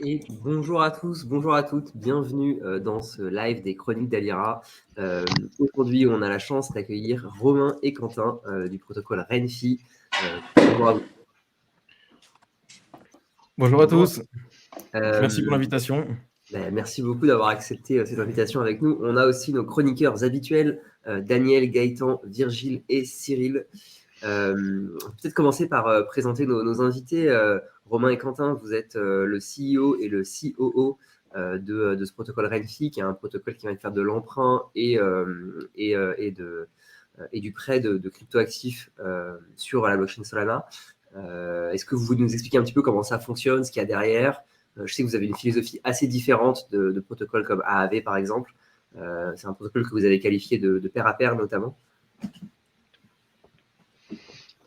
Et bonjour à tous, bonjour à toutes, bienvenue dans ce live des Chroniques d'Alira. Aujourd'hui, on a la chance d'accueillir Romain et Quentin du protocole Renfi. Bonjour à vous. Bonjour à Bonjour. tous, merci pour l'invitation. Merci beaucoup d'avoir accepté cette invitation avec nous. On a aussi nos chroniqueurs habituels, Daniel, Gaëtan, Virgile et Cyril. Peut-être commencer par présenter nos invités. Romain et Quentin, vous êtes le CEO et le COO de ce protocole Renfi, qui est un protocole qui va faire de l'emprunt et du prêt de cryptoactifs sur la blockchain Solana. Est-ce que vous voulez nous expliquer un petit peu comment ça fonctionne, ce qu'il y a derrière? Je sais que vous avez une philosophie assez différente de protocoles comme AAV, par exemple. C'est un protocole que vous avez qualifié de pair à pair, notamment.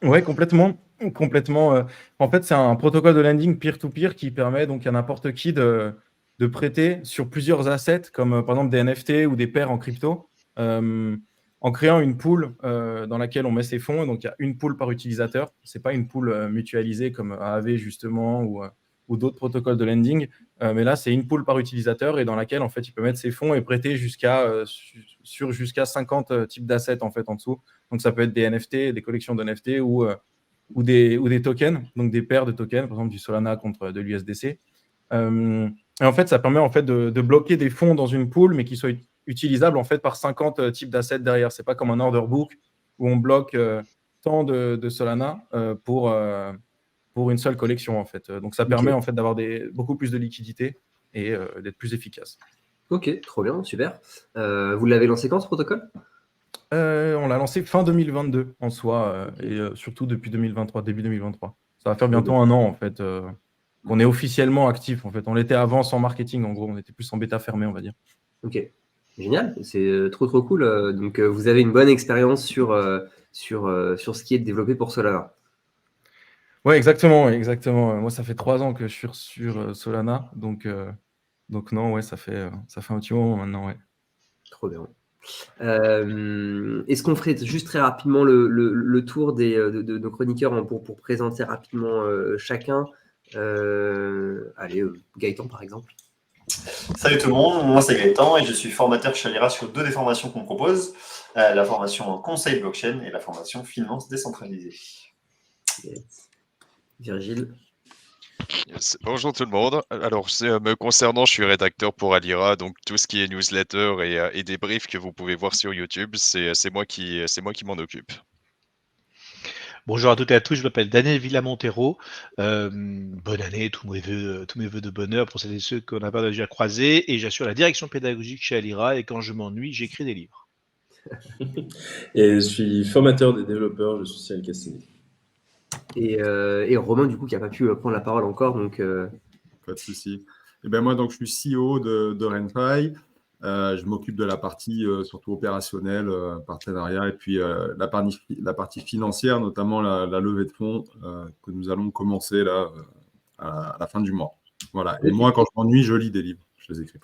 Oui, complètement. En fait, c'est un protocole de lending peer-to-peer qui permet donc à n'importe qui de prêter sur plusieurs assets, comme par exemple des NFT ou des paires en crypto, en créant une pool dans laquelle on met ses fonds. Donc, il y a une pool par utilisateur. Ce n'est pas une pool mutualisée comme AAV, justement, ou d'autres protocoles de lending. Mais là, c'est une pool par utilisateur et dans laquelle, en fait, il peut mettre ses fonds et prêter jusqu'à 50 types d'assets, en fait, en dessous. Donc, ça peut être des NFT, des collections de NFT ou des tokens, donc des paires de tokens, par exemple du Solana contre de l'USDC. Et en fait, ça permet en fait de bloquer des fonds dans une pool, mais qui soient utilisables en fait par 50 types d'assets derrière. C'est pas comme un order book où on bloque tant de Solana pour une seule collection en fait. Donc, ça permet en fait d'avoir beaucoup plus de liquidité et d'être plus efficace. Ok, trop bien, super. Vous l'avez lancé quand, ce protocole? On l'a lancé fin 2022 en soi, et surtout depuis 2023, début 2023. Ça va faire bientôt un an en fait qu'on est officiellement actif. En fait, on l'était avant sans marketing. En gros, on était plus en bêta fermée, on va dire. Ok, génial, c'est trop cool. Donc, vous avez une bonne expérience sur ce qui est développé pour Solana. Ouais, exactement. Moi, ça fait 3 ans que je suis sur Solana, donc non, ouais, ça fait un petit moment maintenant, ouais. Trop bien. Est-ce qu'on ferait juste très rapidement le tour de nos chroniqueurs pour présenter rapidement chacun? Allez, Gaëtan, par exemple. Salut tout le monde, moi c'est Gaëtan et je suis formateur chez Alira sur 2 des formations qu'on propose, la formation en conseil blockchain et la formation finance décentralisée. Yes. Virgile. Yes. Bonjour tout le monde. Alors, me concernant, je suis rédacteur pour Alira, donc tout ce qui est newsletter et débriefs que vous pouvez voir sur YouTube, c'est moi qui m'en occupe. Bonjour à toutes et à tous, je m'appelle Daniel Villamontero. Bonne année, tous mes vœux de bonheur pour celles et ceux qu'on n'a pas déjà croisés. Et j'assure la direction pédagogique chez Alira. Et quand je m'ennuie, j'écris des livres. Et je suis formateur des développeurs, je suis Cyril Castelli. Et Romain, du coup, qui n'a pas pu prendre la parole encore. Donc, Pas de souci. Et ben moi, donc, je suis CEO de Renfi. Je m'occupe de la partie surtout opérationnelle, partenariat, et puis la partie financière, notamment la levée de fonds que nous allons commencer là à la fin du mois. Voilà. Et moi, quand je m'ennuie, je lis des livres. Je les écris.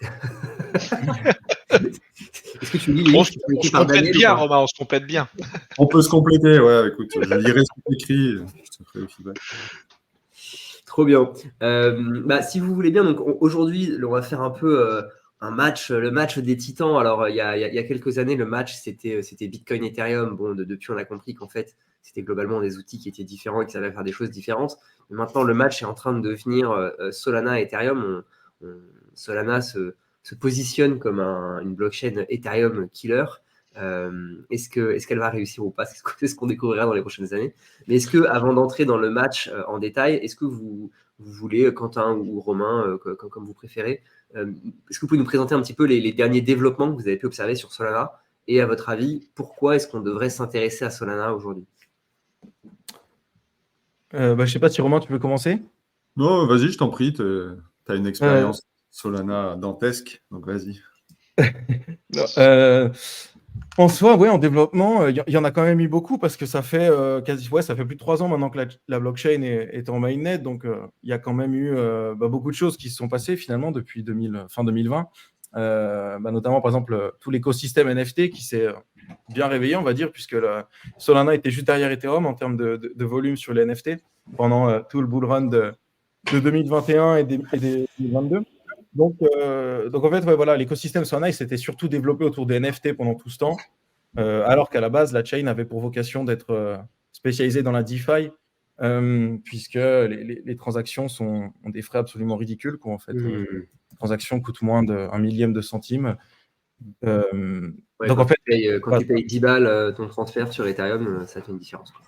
Est-ce que tu lis les livres qui sont écrits par Daniel bien, ou pas? Romain, on se complète bien. On peut se compléter, ouais. Écoute, je lirai ce qui est écrit. Je te ferai le feedback. Trop bien. Si vous voulez bien, donc aujourd'hui, on va faire un peu un match, le match des titans. Alors, il y a quelques années, le match, c'était Bitcoin, Ethereum. Bon, depuis, on a compris qu'en fait, c'était globalement des outils qui étaient différents et qui savaient faire des choses différentes. Mais maintenant, le match est en train de devenir Solana, Ethereum. Solana se positionne comme une blockchain Ethereum killer. Est-ce qu'elle va réussir ou pas? C'est ce qu'on découvrira dans les prochaines années. Mais est-ce que, avant d'entrer dans le match en détail, est-ce que vous voulez, Quentin ou Romain, comme vous préférez, est-ce que vous pouvez nous présenter un petit peu les derniers développements que vous avez pu observer sur Solana? Et à votre avis, pourquoi est-ce qu'on devrait s'intéresser à Solana aujourd'hui? Je sais pas si Romain, tu peux commencer? Non, vas-y, je t'en prie. Tu as une expérience Solana dantesque, donc vas-y. En soi, ouais, en développement, il y en a quand même eu beaucoup parce que ça fait ça fait plus de 3 ans maintenant que la blockchain est en mainnet. Donc, il y a quand même eu beaucoup de choses qui se sont passées finalement depuis fin 2020. Notamment, par exemple, tout l'écosystème NFT qui s'est bien réveillé, on va dire, puisque Solana était juste derrière Ethereum en termes de volume sur les NFT pendant tout le bull run de 2021 et des 2022. Donc en fait, ouais, voilà, l'écosystème Solana, il s'était surtout développé autour des NFT pendant tout ce temps, alors qu'à la base, la chain avait pour vocation d'être spécialisée dans la DeFi, puisque les transactions ont des frais absolument ridicules, quoi, en fait. Les transactions coûtent moins d'1 millième de centime. Ouais, Donc quand en fait, tu payes 10 balles ton transfert sur Ethereum, ça fait une différence, quoi.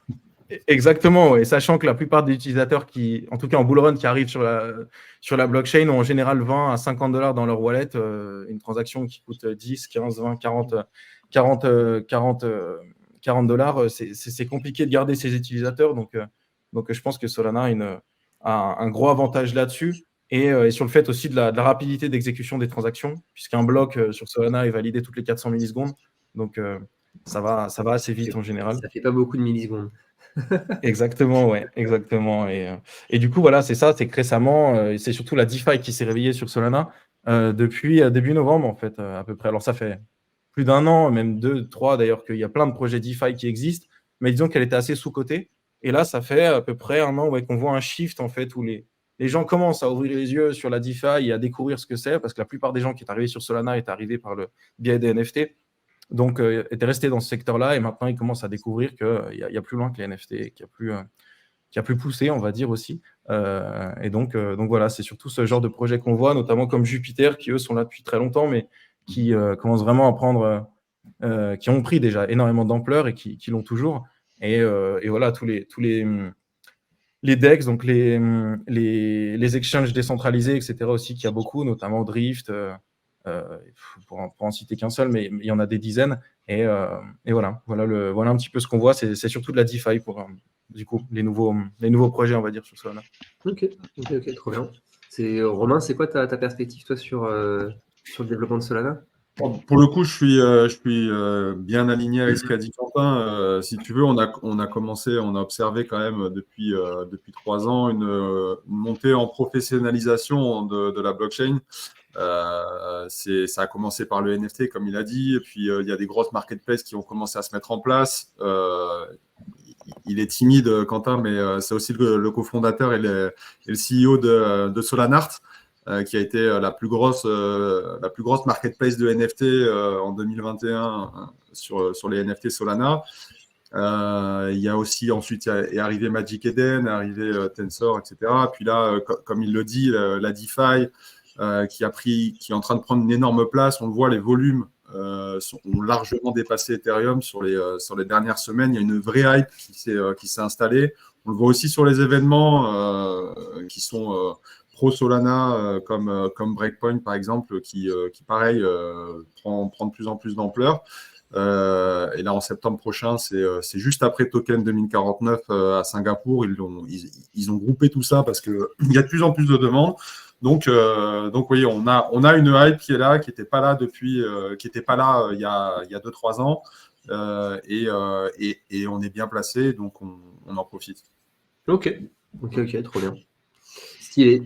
exactement, ouais. Sachant que la plupart des utilisateurs en tout cas en bull run, qui arrivent sur la blockchain, ont en général 20 à 50 dollars dans leur wallet. Une transaction qui coûte 10, 15, 20, 40 dollars, c'est compliqué de garder ces utilisateurs. Donc je pense que Solana a un gros avantage là-dessus. Et sur le fait aussi de la rapidité d'exécution des transactions, puisqu'un bloc sur Solana est validé toutes les 400 millisecondes. Donc, ça va assez vite en général. Ça fait pas beaucoup de millisecondes. Exactement, ouais, exactement. Et du coup, voilà, c'est ça, c'est que récemment, c'est surtout la DeFi qui s'est réveillée sur Solana depuis début novembre, en fait, à peu près. Alors, ça fait plus d'1 an, même 2, 3 d'ailleurs, qu'il y a plein de projets DeFi qui existent, mais disons qu'elle était assez sous-cotée. Et là, ça fait à peu près 1 an, ouais, qu'on voit un shift, en fait, où les gens commencent à ouvrir les yeux sur la DeFi et à découvrir ce que c'est, parce que la plupart des gens qui sont arrivés sur Solana étaient arrivés par le biais des NFT. Donc, étaient restés dans ce secteur-là, et maintenant, ils commencent à découvrir qu'il y a plus loin que les NFT, qu'il y a plus poussé, on va dire aussi. Et donc voilà, c'est surtout ce genre de projet qu'on voit, notamment comme Jupiter, qui eux sont là depuis très longtemps, mais qui commencent vraiment à prendre, qui ont pris déjà énormément d'ampleur et qui l'ont toujours. Et voilà, tous les DEX, donc les exchanges décentralisés, etc. aussi, qu'il y a beaucoup, notamment Drift, pour en citer qu'un seul, mais il y en a des dizaines. Et voilà un petit peu ce qu'on voit. C'est surtout de la DeFi pour du coup les nouveaux projets, on va dire, sur Solana. Ok, trop bien. Romain, c'est quoi ta perspective, toi, sur le développement de Solana? Pour le coup, je suis bien aligné avec ce qu'a dit Quentin. Si tu veux, on a commencé, on a observé quand même depuis 3 ans une montée en professionnalisation de la blockchain. Ça a commencé par le NFT, comme il a dit, et puis il y a des grosses marketplaces qui ont commencé à se mettre en place. Il est timide, Quentin, mais c'est aussi le cofondateur et le CEO de Solanart, qui a été la plus grosse marketplace de NFT en 2021 sur les NFT Solana. Il y a aussi ensuite est arrivé Magic Eden, est arrivé Tensor, etc. Puis là, comme il le dit, la DeFi qui est en train de prendre une énorme place. On le voit, les volumes ont largement dépassé Ethereum sur les dernières semaines. Il y a une vraie hype qui s'est installée. On le voit aussi sur les événements qui sont pro Solana, comme Breakpoint par exemple, qui pareil prend de plus en plus d'ampleur. Et là en septembre prochain, c'est juste après Token 2049 à Singapour. Ils ont groupé tout ça parce qu'il y a de plus en plus de demandes. Donc oui, on a une hype qui est là, qui n'était pas là il y a 2-3 ans, et on est bien placé, donc on en profite. Ok, trop bien. Stylé.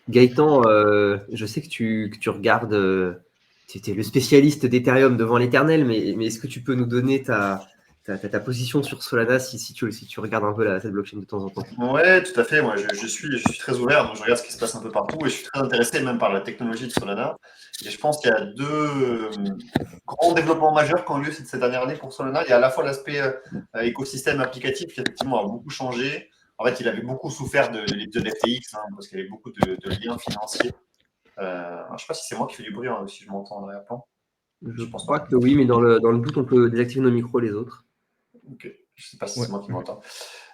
Gaëtan, je sais que tu regardes, tu étais le spécialiste d'Ethereum devant l'éternel, mais est-ce que tu peux nous donner ta position sur Solana si tu regardes un peu cette blockchain de temps en temps? Ouais, tout à fait. Moi, je suis très ouvert, donc je regarde ce qui se passe un peu partout et je suis très intéressé même par la technologie de Solana. Et je pense qu'il y a 2 grands développements majeurs qui ont lieu cette dernière année pour Solana. Il y a à la fois l'aspect écosystème applicatif qui effectivement a beaucoup changé. En fait, il avait beaucoup souffert de FTX parce qu'il y avait beaucoup de liens financiers. Je ne sais pas si c'est moi qui fais du bruit ou si je m'entends en arrière-plan. Je crois que oui, mais dans le doute, on peut désactiver nos micros les autres. Ok, je ne sais pas si c'est moi qui m'entends.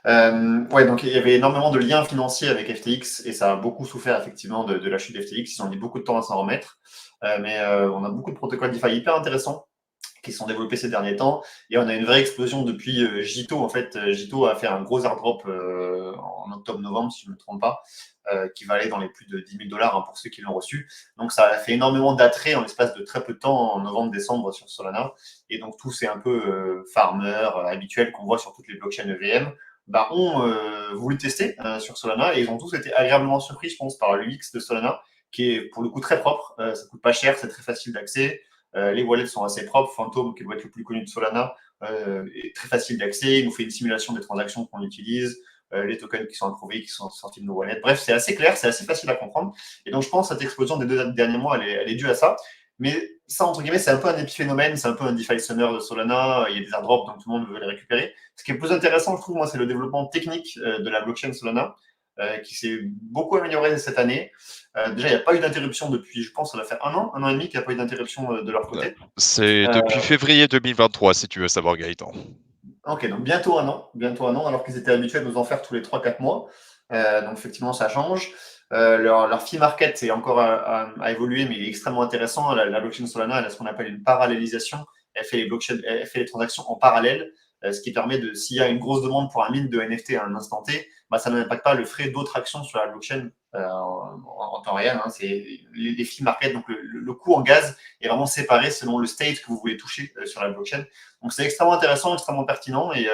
Ouais, donc il y avait énormément de liens financiers avec FTX et ça a beaucoup souffert effectivement de la chute d'FTX. Ils ont mis beaucoup de temps à s'en remettre. Mais on a beaucoup de protocoles DeFi hyper intéressants qui sont développés ces derniers temps. Et on a une vraie explosion depuis Jito. En fait, Jito a fait un gros airdrop en octobre-novembre, si je ne me trompe pas, qui va aller dans les plus de 10 000 $ pour ceux qui l'ont reçu. Donc, ça a fait énormément d'attrait en l'espace de très peu de temps, en novembre-décembre sur Solana. Et donc, tous ces un peu farmers habituels qu'on voit sur toutes les blockchains EVM ont voulu tester sur Solana et ils ont tous été agréablement surpris, je pense, par l'UX de Solana, qui est pour le coup très propre. Ça ne coûte pas cher, c'est très facile d'accès. Les wallets sont assez propres. Phantom, qui doit être le plus connu de Solana, est très facile d'accès. Il nous fait une simulation des transactions qu'on utilise. les tokens qui sont approuvés, qui sont sortis de nos wallets. Bref, c'est assez clair, c'est assez facile à comprendre. Et donc, je pense que cette explosion des 2 derniers mois, elle est due à ça. Mais ça, entre guillemets, c'est un peu un épiphénomène, c'est un peu un DeFi Summer de Solana. Il y a des airdrops, donc tout le monde veut les récupérer. Ce qui est plus intéressant, je trouve, moi, c'est le développement technique de la blockchain Solana, qui s'est beaucoup amélioré cette année. Déjà, il n'y a pas eu d'interruption depuis, je pense, ça va faire un an et demi qu'il n'y a pas eu d'interruption de leur côté. C'est depuis février 2023, si tu veux savoir, Gaëtan. Ok, donc bientôt un an, alors qu'ils étaient habitués à nous en faire tous les 3-4 mois. Donc effectivement, ça change. Leur fee market est encore à évoluer, mais il est extrêmement intéressant. La blockchain Solana, elle a ce qu'on appelle une parallélisation. Elle fait les transactions en parallèle, ce qui permet de, s'il y a une grosse demande pour un mint de NFT à un instant T, ça n'impacte pas le frais d'autres actions sur la blockchain en temps réel. Hein. C'est les fee market, donc le coût en gaz est vraiment séparé selon le state que vous voulez toucher sur la blockchain. Donc c'est extrêmement intéressant, extrêmement pertinent, et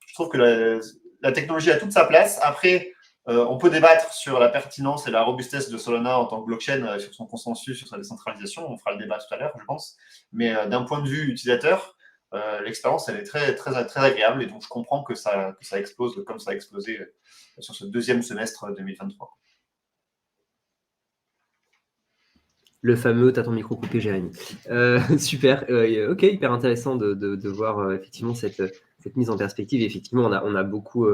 je trouve que la technologie a toute sa place. Après, on peut débattre sur la pertinence et la robustesse de Solana en tant que blockchain, sur son consensus, sur sa décentralisation. On fera le débat tout à l'heure, je pense. Mais d'un point de vue utilisateur, l'expérience, elle est très, très, très agréable. Et donc, je comprends que ça explose comme ça a explosé sur ce deuxième semestre 2023. Le fameux, t'as ton micro coupé, Jérémy. Super, ok, hyper intéressant de voir effectivement cette mise en perspective. Et effectivement, on a beaucoup...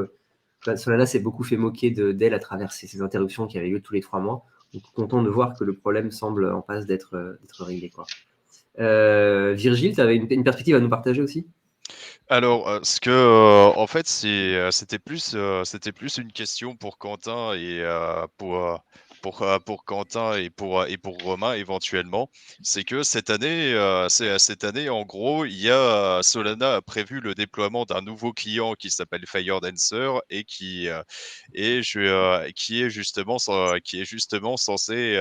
Solana s'est beaucoup fait moquer d'elle à travers ces interruptions qui avaient lieu tous les 3 mois. Donc, content de voir que le problème semble en passe d'être réglé, quoi. Virgile, tu avais une perspective à nous partager aussi? Alors, en fait, c'était plus une question pour Quentin et pour Quentin et pour Romain éventuellement. C'est que cette année, en gros, Solana a prévu le déploiement d'un nouveau client qui s'appelle FireDancer et qui est justement censé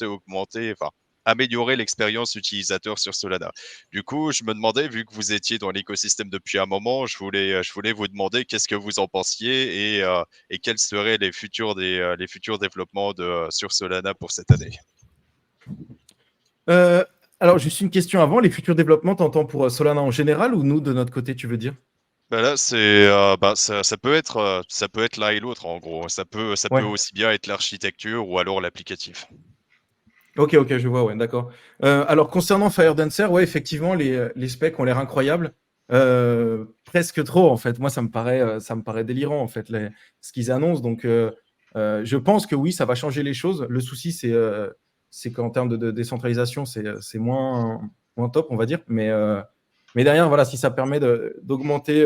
augmenter, enfin, améliorer l'expérience utilisateur sur Solana. Du coup, je me demandais, vu que vous étiez dans l'écosystème depuis un moment, je voulais vous demander qu'est-ce que vous en pensiez et quels seraient les futurs développements sur Solana pour cette année. Alors, juste une question avant. Les futurs développements, t'entends pour Solana en général ou nous, de notre côté, tu veux dire? Là, ça peut être l'un et l'autre en gros. Ça peut aussi bien être l'architecture ou alors l'applicatif. Ok, je vois, ouais, d'accord. Alors, concernant FireDancer, ouais, effectivement, les specs ont l'air incroyables. Presque trop, en fait. Moi, ça me paraît délirant, en fait, ce qu'ils annoncent. Donc, je pense que oui, ça va changer les choses. Le souci, c'est qu'en termes de décentralisation, c'est moins top, on va dire. Mais derrière, voilà, si ça permet d'augmenter,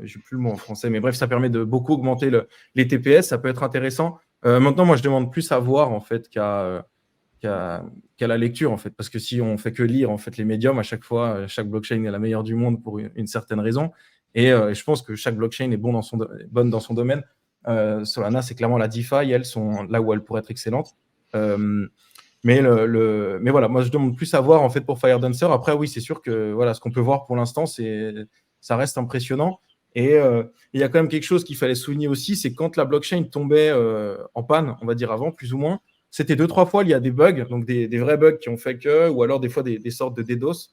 j'ai plus le mot en français, mais bref, ça permet de beaucoup augmenter les TPS, ça peut être intéressant. Maintenant, moi, je demande plus à voir, en fait, qu'à la lecture, en fait, parce que si on fait que lire, en fait, les médiums, à chaque fois, chaque blockchain est la meilleure du monde pour une certaine raison, et je pense que chaque blockchain est bonne dans son domaine. Solana, c'est clairement la DeFi, elles sont là où elles pourraient être excellentes. Mais voilà, moi, je demande plus à voir, en fait, pour FireDancer. Après, oui, c'est sûr que voilà, ce qu'on peut voir pour l'instant, ça reste impressionnant. Et il y a quand même quelque chose qu'il fallait souligner aussi, c'est quand la blockchain tombait en panne, on va dire avant, plus ou moins, c'était 2-3 fois, il y a des bugs, donc des vrais bugs qui ont fait que, ou alors des fois des sortes de DDoS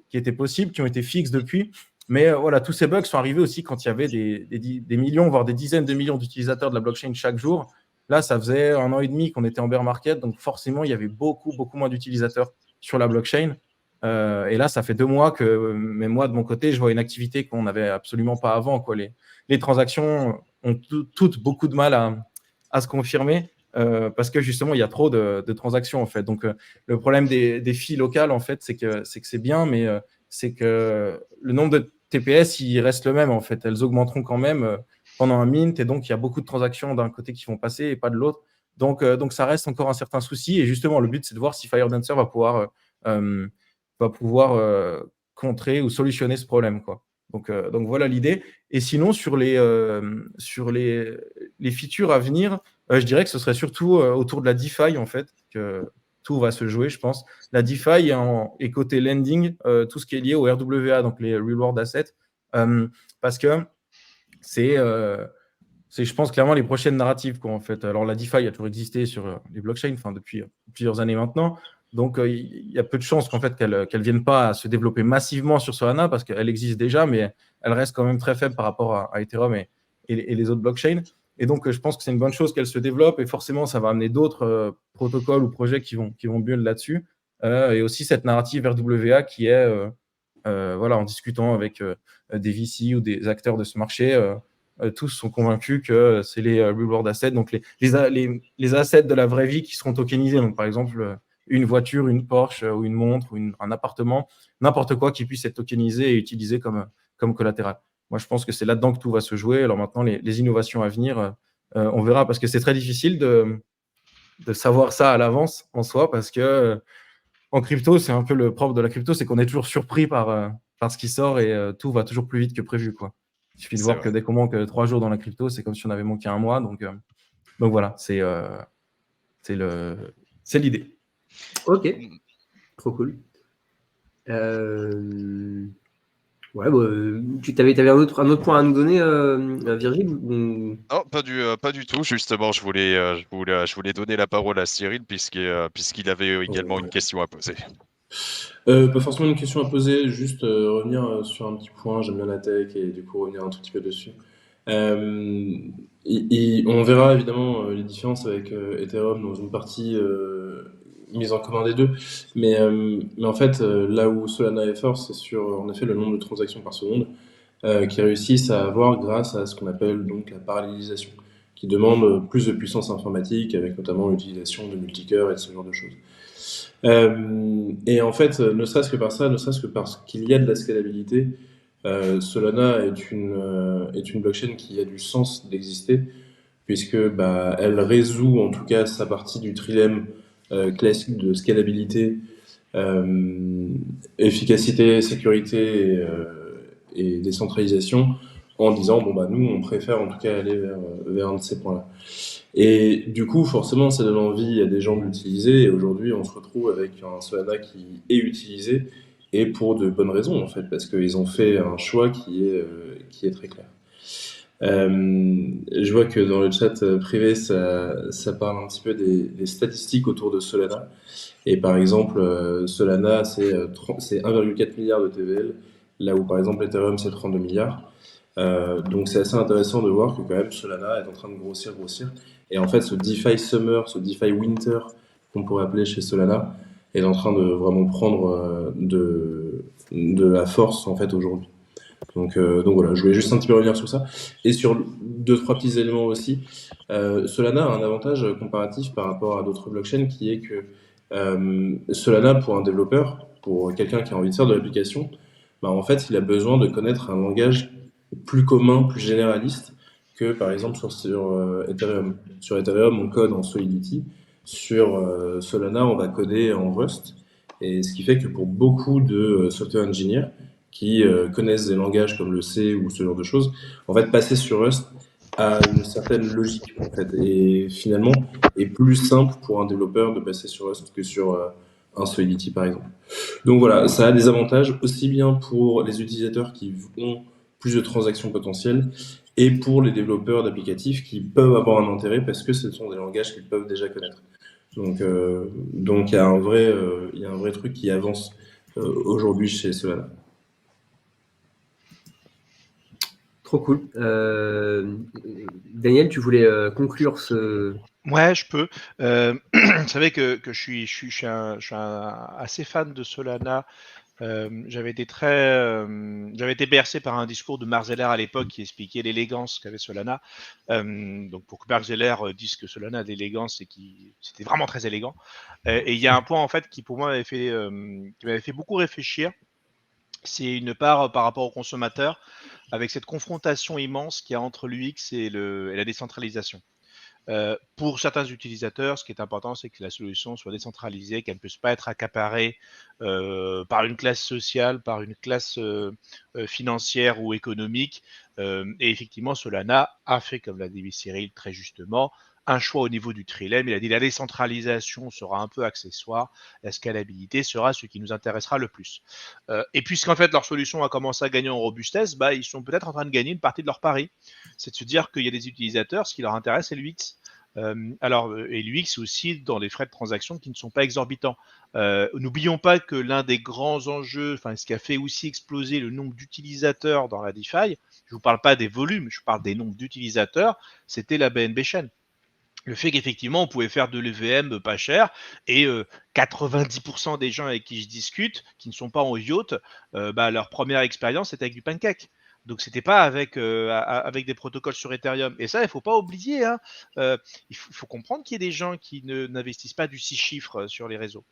qui étaient possibles, qui ont été fixes depuis. Mais voilà, tous ces bugs sont arrivés aussi quand il y avait des millions, voire des dizaines de millions d'utilisateurs de la blockchain chaque jour. Là, ça faisait 1 an et demi qu'on était en bear market, donc forcément, il y avait beaucoup moins d'utilisateurs sur la blockchain. Et là, ça fait 2 mois que, même moi, de mon côté, je vois une activité qu'on n'avait absolument pas avant, quoi. Les transactions ont toutes beaucoup de mal à se confirmer parce que justement, il y a trop de transactions, en fait. Donc, le problème des fees locales, en fait, c'est que c'est bien, mais c'est que le nombre de TPS, il reste le même, en fait. Elles augmenteront quand même pendant un mint, et donc, il y a beaucoup de transactions d'un côté qui vont passer et pas de l'autre. Donc, ça reste encore un certain souci. Et justement, le but, c'est de voir si FireDancer va pouvoir contrer ou solutionner ce problème, quoi. Donc voilà l'idée. Et sinon, sur les features à venir, je dirais que ce serait surtout autour de la DeFi, en fait, que tout va se jouer, je pense. La DeFi et côté lending, tout ce qui est lié au RWA, donc les Reward Assets, parce que c'est, je pense, clairement les prochaines narratives, quoi, en fait. Alors, la DeFi a toujours existé sur les blockchains, depuis plusieurs années maintenant. Donc, il y a peu de chances qu'en fait, qu'elle vienne pas à se développer massivement sur Solana parce qu'elle existe déjà, mais elle reste quand même très faible par rapport à Ethereum et les autres blockchains. Et donc, je pense que c'est une bonne chose qu'elle se développe et forcément, ça va amener d'autres protocoles ou projets qui vont build là-dessus. Et aussi cette narrative RWA qui est, voilà, en discutant avec des VC ou des acteurs de ce marché, tous sont convaincus que c'est les reward assets, donc les assets de la vraie vie qui seront tokenisés. Donc, par exemple, une voiture, une Porsche ou une montre ou un appartement, n'importe quoi qui puisse être tokenisé et utilisé comme collatéral. Moi, je pense que c'est là-dedans que tout va se jouer. Alors maintenant, les innovations à venir, on verra, parce que c'est très difficile de savoir ça à l'avance en soi, parce que en crypto, c'est un peu le propre de la crypto, c'est qu'on est toujours surpris par ce qui sort et tout va toujours plus vite que prévu, quoi. Il suffit de voir que dès qu'on manque 3 jours dans la crypto, c'est comme si on avait manqué un mois. Donc voilà, c'est l'idée. Ok, trop cool. Ouais, bah, tu avais un autre point à nous donner, Virgile ou... Non, pas du tout. Justement, je voulais donner la parole à Cyril puisqu'il avait également une question à poser. Pas forcément une question à poser, juste revenir sur un petit point. J'aime bien la tech et du coup revenir un tout petit peu dessus. On verra évidemment les différences avec Ethereum dans une partie mise en commun des deux, mais en fait là où Solana est fort, c'est sur en effet le nombre de transactions par seconde qui réussissent à avoir grâce à ce qu'on appelle donc la parallélisation, qui demande plus de puissance informatique avec notamment l'utilisation de multicœurs et de ce genre de choses. Et en fait, ne serait-ce que par ça, ne serait-ce que parce qu'il y a de la scalabilité, Solana est une blockchain qui a du sens d'exister, puisque elle résout en tout cas sa partie du trilemme classique de scalabilité, efficacité, sécurité et décentralisation, en disant nous on préfère en tout cas aller vers un de ces points-là. Et du coup, forcément, ça donne envie à des gens de l'utiliser. Et aujourd'hui, on se retrouve avec un Solana qui est utilisé, et pour de bonnes raisons, en fait, parce qu'ils ont fait un choix qui est très clair. Je vois que dans le chat privé, ça parle un petit peu des statistiques autour de Solana. Et par exemple, Solana, c'est 1,4 milliard de TVL, là où par exemple Ethereum, c'est 32 milliards. Donc c'est assez intéressant de voir que quand même Solana est en train de grossir. Et en fait, ce DeFi Summer, ce DeFi Winter, qu'on pourrait appeler chez Solana, est en train de vraiment prendre de la force en fait aujourd'hui. Donc voilà, je voulais juste un petit peu revenir sur ça. Et sur 2-3 petits éléments aussi, Solana a un avantage comparatif par rapport à d'autres blockchains qui est que Solana, pour un développeur, pour quelqu'un qui a envie de faire de l'application, en fait, il a besoin de connaître un langage plus commun, plus généraliste que par exemple sur Ethereum. Sur Ethereum, on code en Solidity. Sur Solana, on va coder en Rust. Et ce qui fait que pour beaucoup de software engineers qui connaissent des langages comme le C ou ce genre de choses, en fait, passer sur Rust a une certaine logique, en fait, et finalement est plus simple pour un développeur de passer sur Rust que sur un Solidity, par exemple. Donc voilà, ça a des avantages aussi bien pour les utilisateurs qui ont plus de transactions potentielles et pour les développeurs d'applicatifs qui peuvent avoir un intérêt parce que ce sont des langages qu'ils peuvent déjà connaître. Donc il y a un vrai truc qui avance aujourd'hui chez Solana. Trop cool. Daniel, tu voulais conclure ce... Ouais, je peux. Vous savez que je suis assez fan de Solana. J'avais été bercé par un discours de Mark Zeller à l'époque qui expliquait l'élégance qu'avait Solana. Donc pour que Mark Zeller dise que Solana a de l'élégance, c'était vraiment très élégant. Et il y a un point en fait qui pour moi qui m'avait fait beaucoup réfléchir. C'est une part par rapport au consommateur, avec cette confrontation immense qu'il y a entre l'UX et la décentralisation. Pour certains utilisateurs, ce qui est important, c'est que la solution soit décentralisée, qu'elle ne puisse pas être accaparée par une classe sociale, par une classe financière ou économique. Et effectivement, Solana a fait, comme l'a dit Cyril très justement, un choix au niveau du trilemme. Il a dit la décentralisation sera un peu accessoire, la scalabilité sera ce qui nous intéressera le plus. Et puisqu'en fait leur solution a commencé à gagner en robustesse, ils sont peut-être en train de gagner une partie de leur pari. C'est de se dire qu'il y a des utilisateurs, ce qui leur intéresse, c'est l'UX. Et l'UX aussi dans les frais de transaction qui ne sont pas exorbitants. N'oublions pas que l'un des grands enjeux, enfin ce qui a fait aussi exploser le nombre d'utilisateurs dans la DeFi, je vous parle pas des volumes, je parle des nombres d'utilisateurs, c'était la BNB Chain. Le fait qu'effectivement on pouvait faire de l'EVM pas cher et 90% des gens avec qui je discute, qui ne sont pas en yacht, leur première expérience c'était avec du Pancake. Donc c'était pas avec des protocoles sur Ethereum. Et ça, il faut pas oublier. Hein. Il faut comprendre qu'il y a des gens qui n'investissent pas du 6 chiffres sur les réseaux.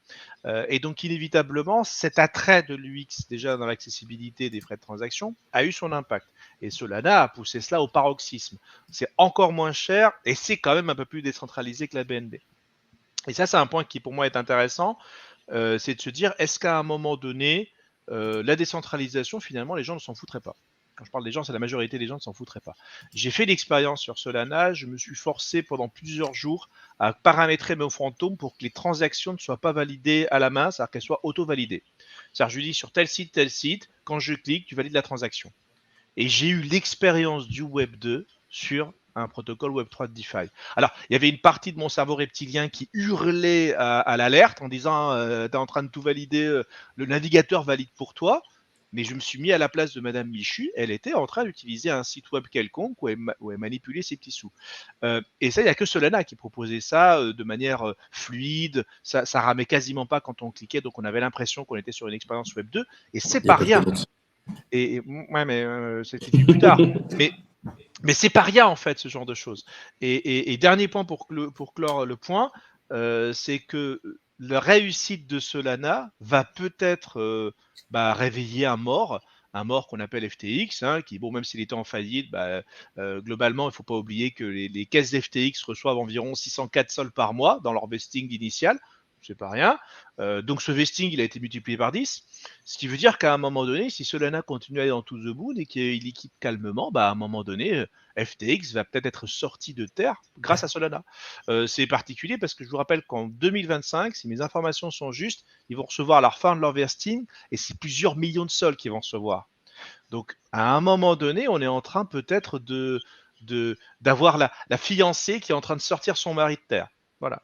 Et donc inévitablement, cet attrait de l'UX déjà dans l'accessibilité des frais de transaction a eu son impact. Et Solana a poussé cela au paroxysme. C'est encore moins cher et c'est quand même un peu plus décentralisé que la BNB. Et ça, c'est un point qui pour moi est intéressant. C'est de se dire, est-ce qu'à un moment donné, la décentralisation, finalement, les gens ne s'en foutraient pas. Quand je parle des gens, c'est la majorité des gens ne s'en foutraient pas. J'ai fait l'expérience sur Solana, je me suis forcé pendant plusieurs jours à paramétrer mes fantômes pour que les transactions ne soient pas validées à la main, c'est-à-dire qu'elles soient auto-validées. C'est-à-dire je lui dis sur tel site, quand je clique, tu valides la transaction. Et j'ai eu l'expérience du Web 2 sur un protocole Web 3 de DeFi. Alors, il y avait une partie de mon cerveau reptilien qui hurlait à l'alerte en disant tu es en train de tout valider, le navigateur valide pour toi. Mais je me suis mis à la place de Madame Michu, elle était en train d'utiliser un site web quelconque où elle manipulait ses petits sous. Et ça, il n'y a que Solana qui proposait ça de manière fluide, ça ramait quasiment pas quand on cliquait, donc on avait l'impression qu'on était sur une expérience Web 2, et c'est pas rien. Ouais, mais c'était dit plus tard. Mais c'est pas rien en fait, ce genre de choses. Et dernier point pour clore le point, c'est que la réussite de Solana va peut-être réveiller un mort qu'on appelle FTX, hein, qui, bon, même s'il était en faillite, globalement, il ne faut pas oublier que les caisses d'FTX reçoivent environ 604 sols par mois dans leur vesting initial. C'est pas rien. Donc ce vesting, il a été multiplié par 10. Ce qui veut dire qu'à un moment donné, si Solana continue à aller dans tout the moon et qu'il équipe calmement, à un moment donné, FTX va peut-être être sorti de terre grâce à Solana. C'est particulier parce que je vous rappelle qu'en 2025, si mes informations sont justes, ils vont recevoir la fin de leur vesting et c'est plusieurs millions de sols qu'ils vont recevoir. Donc à un moment donné, on est en train peut-être d'avoir la fiancée qui est en train de sortir son mari de terre. Voilà,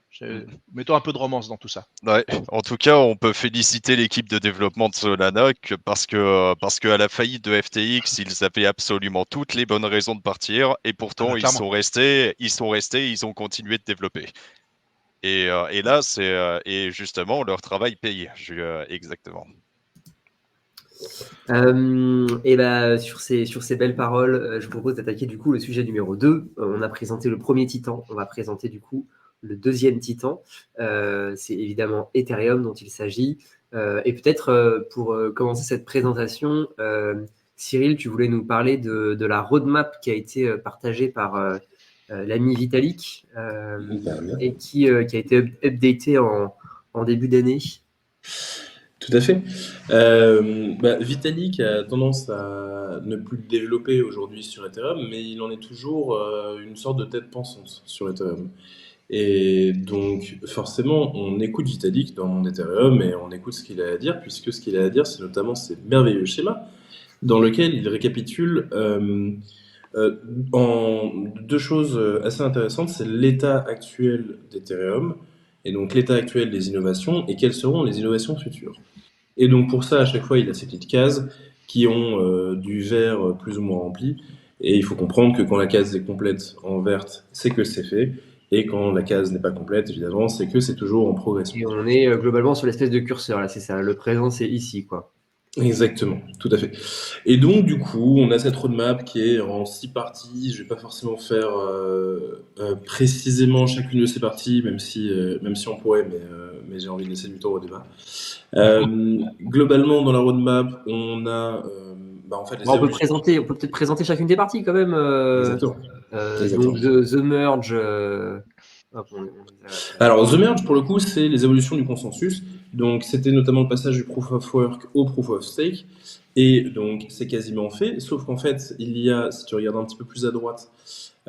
mettons un peu de romance dans tout ça. Ouais. En tout cas, on peut féliciter l'équipe de développement de Solana parce que à la faillite de FTX, ils avaient absolument toutes les bonnes raisons de partir et pourtant ils sont restés, ils ont continué de développer. Et là, et justement leur travail paye. Exactement. Et sur ces belles paroles, je vous propose d'attaquer du coup le sujet numéro 2. On a présenté le premier titan, on va présenter du coup le deuxième titan. C'est évidemment Ethereum dont il s'agit. Et peut-être pour commencer cette présentation, Cyril, tu voulais nous parler de la roadmap qui a été partagée par l'ami Vitalik et qui a été updatée en début d'année. Tout à fait. Vitalik a tendance à ne plus le développer aujourd'hui sur Ethereum, mais il en est toujours une sorte de tête pensante sur Ethereum. Et donc, forcément, on écoute Vitalik dans mon Ethereum et on écoute ce qu'il a à dire, puisque ce qu'il a à dire, c'est notamment ces merveilleux schémas dans lesquels il récapitule en deux choses assez intéressantes. C'est l'état actuel d'Ethereum, et donc l'état actuel des innovations, et quelles seront les innovations futures. Et donc, pour ça, à chaque fois, il a ces petites cases qui ont du vert plus ou moins rempli. Et il faut comprendre que quand la case est complète en verte, c'est que c'est fait. Et quand la case n'est pas complète, évidemment, c'est que c'est toujours en progression. Et on est globalement sur l'espèce de curseur, là, c'est ça. Le présent, c'est ici, quoi. Exactement, tout à fait. Et donc, du coup, on a cette roadmap qui est en 6 parties. Je ne vais pas forcément faire précisément chacune de ces parties, même si on pourrait, mais j'ai envie de laisser du temps au débat. Globalement, dans la roadmap, on a... en fait, on peut peut-être présenter chacune des parties quand même. Exactement. Donc, The Merge... Alors, The Merge, pour le coup, c'est les évolutions du consensus. Donc, c'était notamment le passage du Proof of Work au Proof of Stake. Et donc, c'est quasiment fait. Sauf qu'en fait, il y a, si tu regardes un petit peu plus à droite,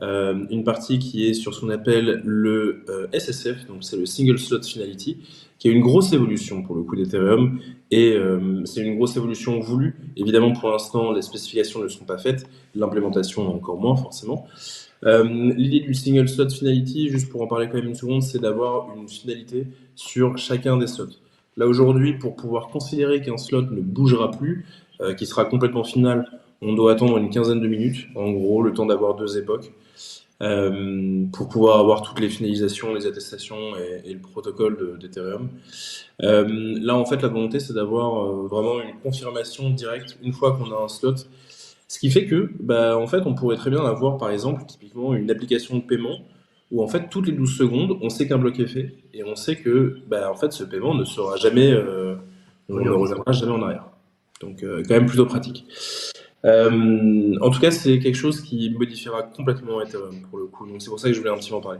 une partie qui est sur ce qu'on appelle le SSF, donc c'est le Single Slot Finality, qui est une grosse évolution pour le coup d'Ethereum. Et c'est une grosse évolution voulue. Évidemment, pour l'instant, les spécifications ne sont pas faites. L'implémentation encore moins, forcément. L'idée du single slot finality, juste pour en parler quand même une seconde, c'est d'avoir une finalité sur chacun des slots. Là aujourd'hui, pour pouvoir considérer qu'un slot ne bougera plus, qui sera complètement final, on doit attendre une quinzaine de minutes, en gros, le temps d'avoir 2 époques, pour pouvoir avoir toutes les finalisations, les attestations et le protocole d'Ethereum. Là, en fait, la volonté, c'est d'avoir vraiment une confirmation directe une fois qu'on a un slot. Ce qui fait que, bah, en fait, on pourrait très bien avoir, par exemple, typiquement une application de paiement où, en fait, toutes les 12 secondes, on sait qu'un bloc est fait et on sait que, bah, en fait, ce paiement ne sera jamais, on ne reviendra jamais en arrière. Donc, quand même plutôt pratique. En tout cas, c'est quelque chose qui modifiera complètement Ethereum pour le coup. Donc, c'est pour ça que je voulais un petit peu en parler.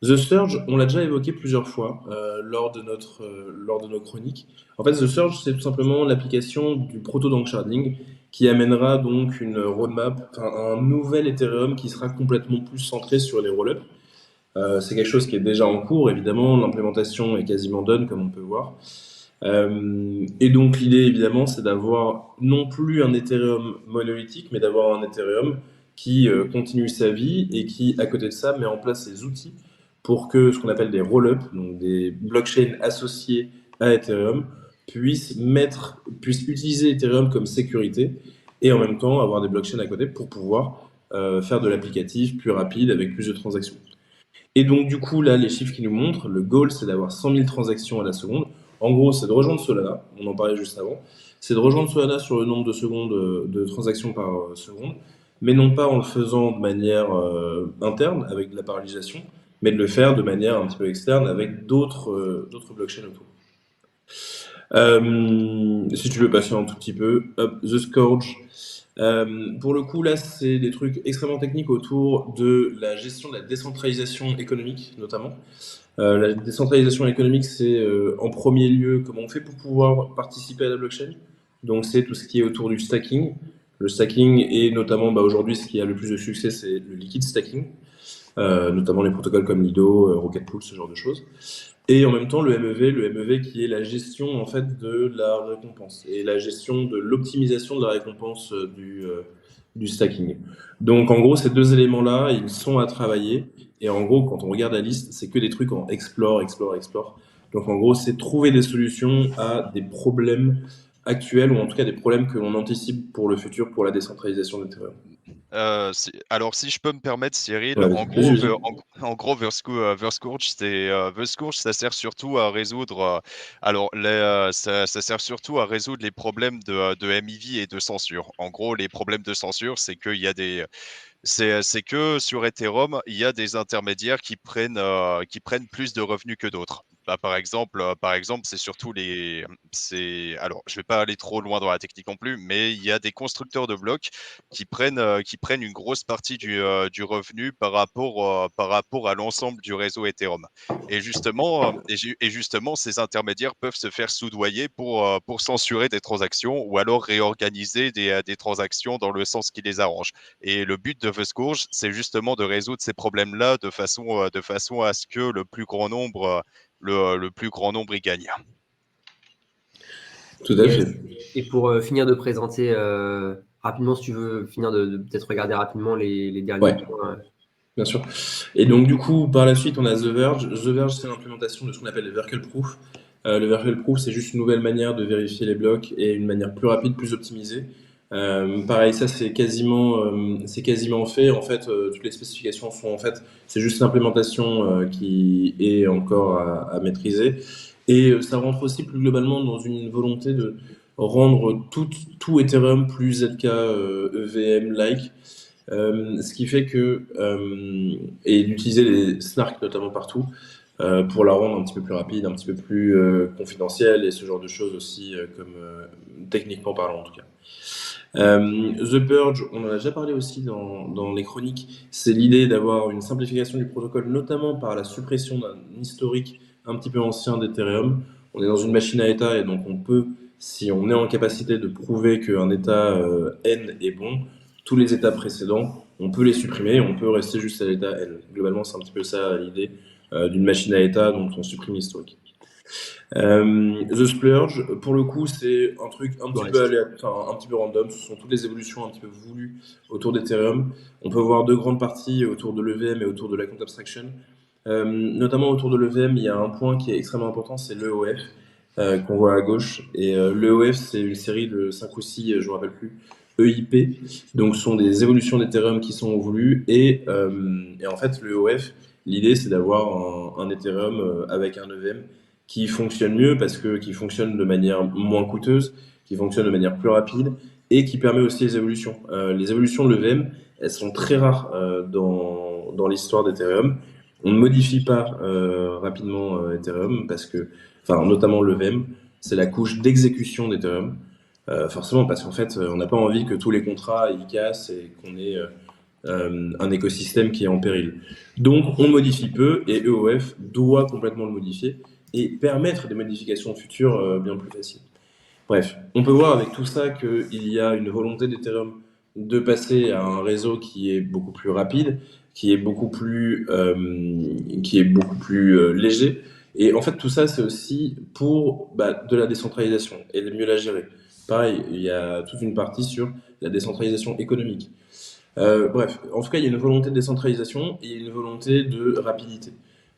The Surge, on l'a déjà évoqué plusieurs fois lors de nos chroniques. En fait, The Surge, c'est tout simplement l'application du proto-danksharding qui amènera donc une roadmap, un nouvel Ethereum qui sera complètement plus centré sur les roll-ups. C'est quelque chose qui est déjà en cours, évidemment. L'implémentation est quasiment done, comme on peut voir. Et donc, l'idée, évidemment, c'est d'avoir non plus un Ethereum monolithique, mais d'avoir un Ethereum qui continue sa vie et qui, à côté de ça, met en place ses outils pour que ce qu'on appelle des roll-ups, donc des blockchains associés à Ethereum, puissent utiliser Ethereum comme sécurité et en même temps avoir des blockchains à côté pour pouvoir faire de l'applicatif plus rapide avec plus de transactions. Et donc, du coup, là, les chiffres qui nous montrent, le goal, c'est d'avoir 100 000 transactions à la seconde. En gros, c'est de rejoindre Solana, on en parlait juste avant, c'est de rejoindre Solana sur le nombre de secondes de transactions par seconde, mais non pas en le faisant de manière interne, avec de la parallélisation, mais de le faire de manière un petit peu externe, avec d'autres blockchains autour. Si tu veux passer un tout petit peu, hop, The Scourge. Pour le coup, là, c'est des trucs extrêmement techniques autour de la gestion de la décentralisation économique, notamment. La décentralisation économique, c'est en premier lieu comment on fait pour pouvoir participer à la blockchain. Donc, c'est tout ce qui est autour du stacking. Le stacking et notamment, aujourd'hui, ce qui a le plus de succès, c'est le liquid stacking, notamment les protocoles comme Lido, Rocket Pool, ce genre de choses. Et en même temps, le MEV qui est la gestion en fait de la récompense et la gestion de l'optimisation de la récompense du stacking. Donc en gros, ces deux éléments-là, ils sont à travailler. Et en gros, quand on regarde la liste, c'est que des trucs en explore. Donc en gros, c'est trouver des solutions à des problèmes actuels ou en tout cas des problèmes que l'on anticipe pour le futur pour la décentralisation d'Ethereum. Alors, si je peux me permettre, Cyril, Ouais, en vas-y, gros, vas-y. en gros, Verscourge, ça sert surtout à résoudre. Ça sert surtout à résoudre les problèmes de MIV et de censure. En gros, les problèmes de censure, c'est qu'il y a c'est que sur Ethereum, il y a des intermédiaires qui prennent plus de revenus que d'autres. Bah, par exemple, c'est surtout alors, je vais pas aller trop loin dans la technique non plus, mais il y a des constructeurs de blocs qui prennent une grosse partie du revenu par rapport à l'ensemble du réseau Ethereum. Et justement, ces intermédiaires peuvent se faire soudoyer pour censurer des transactions ou alors réorganiser des transactions dans le sens qui les arrange. Et le but de The Scourge, c'est justement de résoudre ces problèmes-là de façon à ce que le plus grand nombre y gagne. Tout à Yes. fait. Et pour finir de présenter rapidement, si tu veux finir de peut-être regarder rapidement les derniers Ouais. points. Bien sûr. Et donc, du coup, par la suite, on a The Verge. The Verge, c'est l'implémentation de ce qu'on appelle le Verkle Proof. Le Verkle Proof, c'est juste une nouvelle manière de vérifier les blocs et une manière plus rapide, plus optimisée. Pareil, ça, c'est quasiment fait. En fait, toutes les spécifications sont en fait, c'est juste l'implémentation qui est encore à maîtriser. Et ça rentre aussi plus globalement dans une volonté de rendre tout Ethereum plus ZK EVM-like. Ce qui fait que, et d'utiliser les snarks notamment partout, pour la rendre un petit peu plus rapide, un petit peu plus confidentielle et ce genre de choses aussi, comme techniquement parlant en tout cas. The Purge, on en a déjà parlé aussi dans les chroniques, c'est l'idée d'avoir une simplification du protocole, notamment par la suppression d'un historique un petit peu ancien d'Ethereum. On est dans une machine à état et donc on peut, si on est en capacité de prouver qu'un état N est bon, tous les états précédents, on peut les supprimer, on peut rester juste à l'état N. Globalement, c'est un petit peu ça l'idée d'une machine à état dont on supprime l'historique. The Splurge, pour le coup, c'est un truc un petit Ouais, peu un petit peu random. Ce sont toutes les évolutions un petit peu voulues autour d'Ethereum. On peut voir deux grandes parties autour de l'EVM et autour de la Account Abstraction. Notamment autour de l'EVM, il y a un point qui est extrêmement important, c'est l'EOF, qu'on voit à gauche. Et l'EOF, c'est une série de 5 ou 6, je ne me rappelle plus, EIP. Donc, ce sont des évolutions d'Ethereum qui sont voulues. Et en fait, l'EOF, l'idée, c'est d'avoir un Ethereum avec un EVM qui fonctionne mieux qui fonctionne de manière moins coûteuse, qui fonctionne de manière plus rapide et qui permet aussi les évolutions. Les évolutions de l'EVM, elles sont très rares dans l'histoire d'Ethereum. On ne modifie pas rapidement Ethereum parce que, enfin, notamment l'EVM, c'est la couche d'exécution d'Ethereum. Forcément, parce qu'en fait, on n'a pas envie que tous les contrats ils cassent et qu'on ait un écosystème qui est en péril. Donc, on modifie peu et EOF doit complètement le modifier et permettre des modifications futures bien plus faciles. Bref, on peut voir avec tout ça qu'il y a une volonté d'Ethereum de passer à un réseau qui est beaucoup plus rapide, qui est beaucoup plus léger. Et en fait, tout ça, c'est aussi pour de la décentralisation et de mieux la gérer. Pareil, il y a toute une partie sur la décentralisation économique. Bref, en tout cas, il y a une volonté de décentralisation et une volonté de rapidité.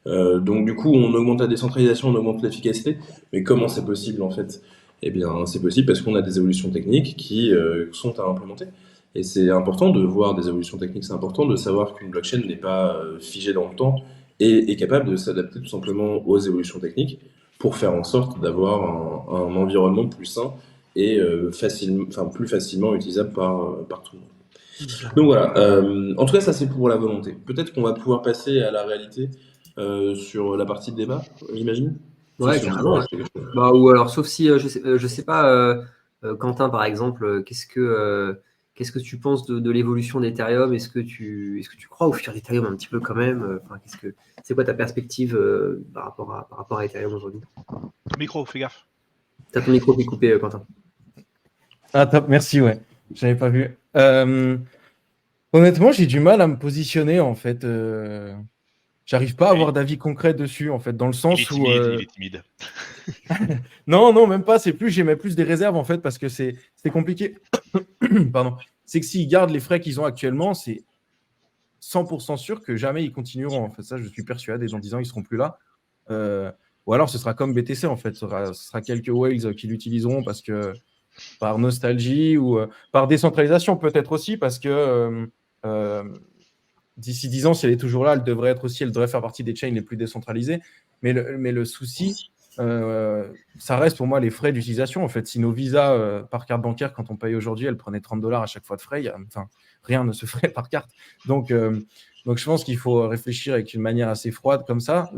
Donc du coup, on augmente la décentralisation, on augmente l'efficacité. Mais comment c'est possible en fait? Eh bien, c'est possible parce qu'on a des évolutions techniques qui sont à implémenter. Et c'est important de voir des évolutions techniques, c'est important de savoir qu'une blockchain n'est pas figée dans le temps et est capable de s'adapter tout simplement aux évolutions techniques pour faire en sorte d'avoir un environnement plus sain et plus facilement utilisable par tout le monde. Donc voilà, en tout cas ça c'est pour la volonté. Peut-être qu'on va pouvoir passer à la réalité sur la partie de débat, j'imagine. Ouais, carrément. Ouais. Bah, ou alors, sauf si, je sais pas, Quentin, par exemple, qu'est-ce que tu penses de l'évolution d'Ethereum? Est-ce que tu crois au futur d'Ethereum un petit peu quand même? C'est quoi ta perspective par rapport à Ethereum aujourd'hui? Micro, fais gaffe. T'as ton micro qui est coupé, Quentin. Ah, top, merci, ouais. J'avais pas vu. Honnêtement, j'ai du mal à me positionner, en fait. J'arrive pas à avoir d'avis concret dessus, en fait, dans le sens où... Il est timide. Non, même pas. J'émets plus des réserves, en fait, parce que c'est compliqué. Pardon. C'est que s'ils gardent les frais qu'ils ont actuellement, c'est 100% sûr que jamais ils continueront. En fait, ça, je suis persuadé. Dans 10 ans, ils seront plus là. Ou alors, ce sera comme BTC, en fait. Ce sera quelques whales qui l'utiliseront parce que par nostalgie ou par décentralisation, peut-être aussi, parce que d'ici 10 ans, si elle est toujours là, elle devrait faire partie des chains les plus décentralisées. Mais le souci, ça reste pour moi les frais d'utilisation. En fait, si nos visas par carte bancaire, quand on paye aujourd'hui, elles prenaient $30 à chaque fois de frais, rien ne se ferait par carte. Donc, je pense qu'il faut réfléchir avec une manière assez froide comme ça,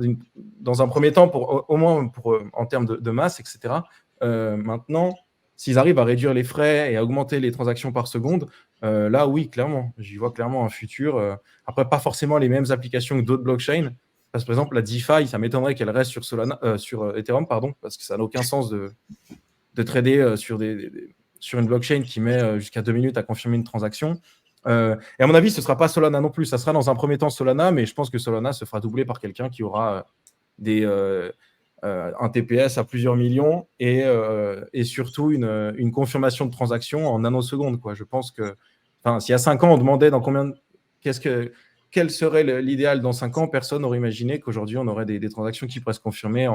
dans un premier temps, au moins en termes de masse, etc. Maintenant, s'ils arrivent à réduire les frais et à augmenter les transactions par seconde, là, oui, clairement. J'y vois clairement un futur. Après, pas forcément les mêmes applications que d'autres blockchains. Parce que, par exemple, la DeFi, ça m'étonnerait qu'elle reste sur Ethereum, parce que ça n'a aucun sens de trader sur une blockchain qui met jusqu'à 2 minutes à confirmer une transaction. Et à mon avis, ce ne sera pas Solana non plus. Ça sera dans un premier temps Solana, mais je pense que Solana se fera doubler par quelqu'un qui aura un TPS à plusieurs millions et surtout une confirmation de transaction en nanosecondes, quoi. Je pense que s'il y a 5 ans, on demandait quel serait l'idéal dans 5 ans, personne n'aurait imaginé qu'aujourd'hui, on aurait des transactions qui pourraient se confirmer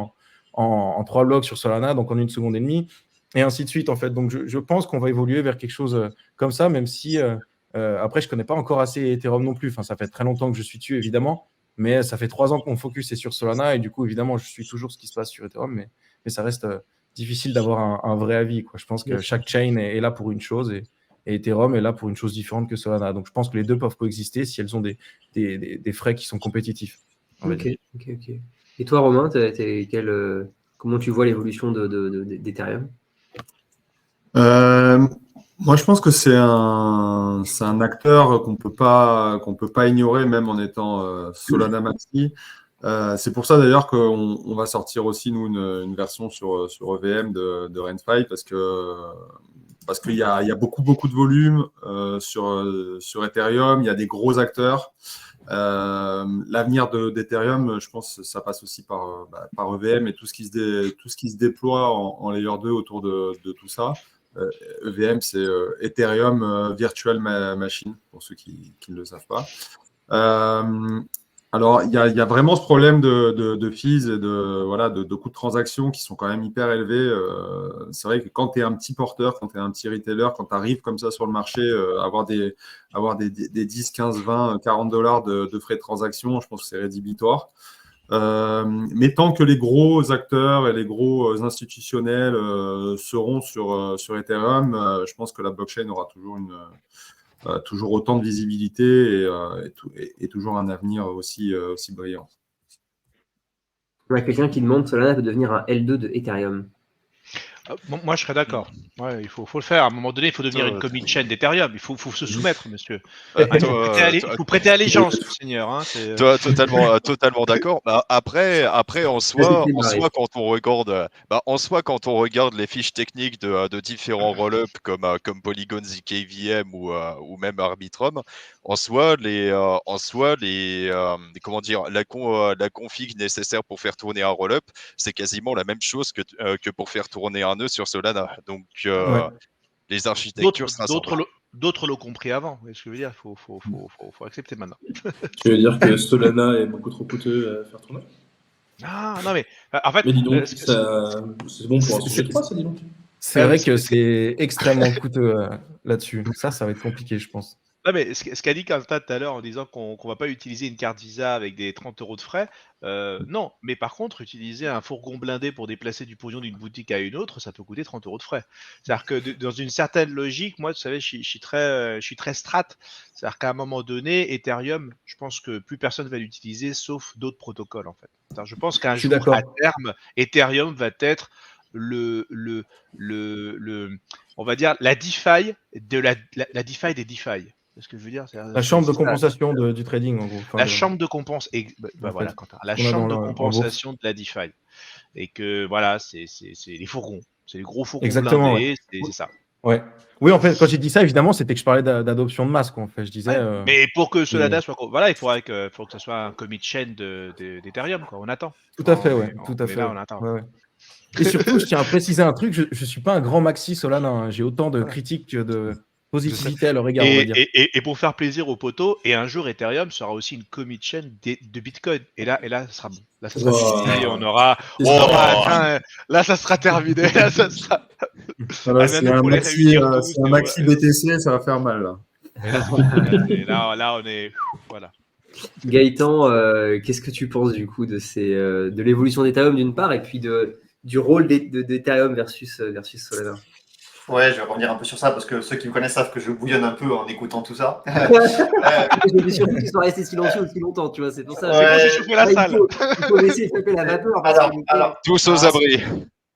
en 3 blocs sur Solana, donc en 1 seconde et demie, et ainsi de suite, en fait. Donc, je pense qu'on va évoluer vers quelque chose comme ça, même si, après, je ne connais pas encore assez Ethereum non plus. Ça fait très longtemps que je suis dessus, évidemment, mais ça fait 3 ans que mon focus est sur Solana, et du coup, évidemment, je suis toujours ce qui se passe sur Ethereum, mais ça reste difficile d'avoir un vrai avis, quoi. Je pense que chaque chain est là pour une chose, et Ethereum est là pour une chose différente que Solana. Donc, je pense que les deux peuvent coexister si elles ont des frais qui sont compétitifs. Ok. Et toi, Romain, comment tu vois l'évolution d'Ethereum? Moi, je pense que c'est un acteur qu'on peut pas ignorer, même en étant Solana Maxi. C'est pour ça d'ailleurs qu'on va sortir aussi nous une version sur EVM de RenFi parce qu'il y a beaucoup de volume sur Ethereum, il y a des gros acteurs. L'avenir d'Ethereum, je pense, ça passe aussi par EVM et tout ce qui se déploie en layer 2 autour de tout ça. EVM, c'est Ethereum Virtual Machine, pour ceux qui ne le savent pas. Alors, il y a vraiment ce problème de fees et de coûts de transaction qui sont quand même hyper élevés. C'est vrai que quand tu es un petit porteur, quand tu es un petit retailer, quand tu arrives comme ça sur le marché, avoir des 10, 15, 20, 40 dollars de frais de transaction, je pense que c'est rédhibitoire. Mais tant que les gros acteurs et les gros institutionnels seront sur Ethereum, je pense que la blockchain aura toujours autant de visibilité et toujours un avenir aussi brillant. On a quelqu'un qui demande Solana peut devenir un L2 de Ethereum. Moi, je serais d'accord. Ouais, il faut le faire. À un moment donné, il faut devenir une commit chain d'Ethereum. Il faut se soumettre, monsieur. Il faut prêter allégeance, Seigneur. Hein, totalement d'accord. Après, en soi, quand on regarde les fiches techniques de différents roll-ups comme Polygon, zkVM ou même Arbitrum, la config nécessaire pour faire tourner un roll-up, c'est quasiment la même chose que pour faire tourner un nœud sur Solana. Donc, les architectures d'autres l'ont compris avant. Ce que je veux dire, il faut accepter maintenant. Tu veux dire que Solana est beaucoup trop coûteux à faire tourner? Non, mais en fait. Mais dis donc, c'est bon pour un sujet 3, ça, dis donc. C'est vrai que c'est extrêmement coûteux là-dessus. Ça va être compliqué, je pense. Non, mais ce qu'a dit Quentin tout à l'heure en disant qu'on va pas utiliser une carte Visa avec des 30 € de frais, non. Mais par contre, utiliser un fourgon blindé pour déplacer du pognon d'une boutique à une autre, ça peut coûter 30 € de frais. C'est-à-dire que dans une certaine logique, moi, vous savez, je suis très strat. C'est-à-dire qu'à un moment donné, Ethereum, je pense que plus personne va l'utiliser sauf d'autres protocoles, en fait. C'est-à-dire, je pense qu'un jour, à terme, Ethereum va être on va dire la DeFi de la DeFi des DeFi. C'est ce que je veux dire. La chambre de compensation du trading, en gros. La chambre de compensation. Voilà, Quentin. La chambre de compensation de la DeFi. Et que voilà, c'est les fourgons. C'est les gros fourgons blindés. C'est ça. Ouais. Oui, en fait, quand j'ai dit ça, évidemment, c'était que je parlais d'adoption de masse, quoi. En fait, je disais. Mais pour que Solana soit, voilà, il faut que ce soit un commit chain d'Ethereum, quoi. On attend. Tout à fait, ouais. Tout à fait. Là, on attend. Ouais. Et surtout, je tiens à préciser un truc. Je suis pas un grand maxi Solana. Hein. J'ai autant de critiques que de positivité à leur égard, on va dire. Et pour faire plaisir aux potos, et un jour Ethereum sera aussi une commit chain de Bitcoin. Et là, ça sera bon. Là, ça sera fini. On aura. Là, ça sera terminé. Là, ça sera. C'est un maxi BTC, ça va faire mal. Là, on est. Voilà. Gaëtan, qu'est-ce que tu penses du coup de l'évolution d'Ethereum d'une part et puis du rôle d'Ethereum versus Solana? Ouais, je vais revenir un peu sur ça parce que ceux qui me connaissent savent que je bouillonne un peu en écoutant tout ça. J'ai surpris qu'ils soient restés silencieux aussi longtemps, tu vois, c'est pour ça. J'ai chauffé la salle. Il faut laisser chauffer la vapeur. Tous aux abris.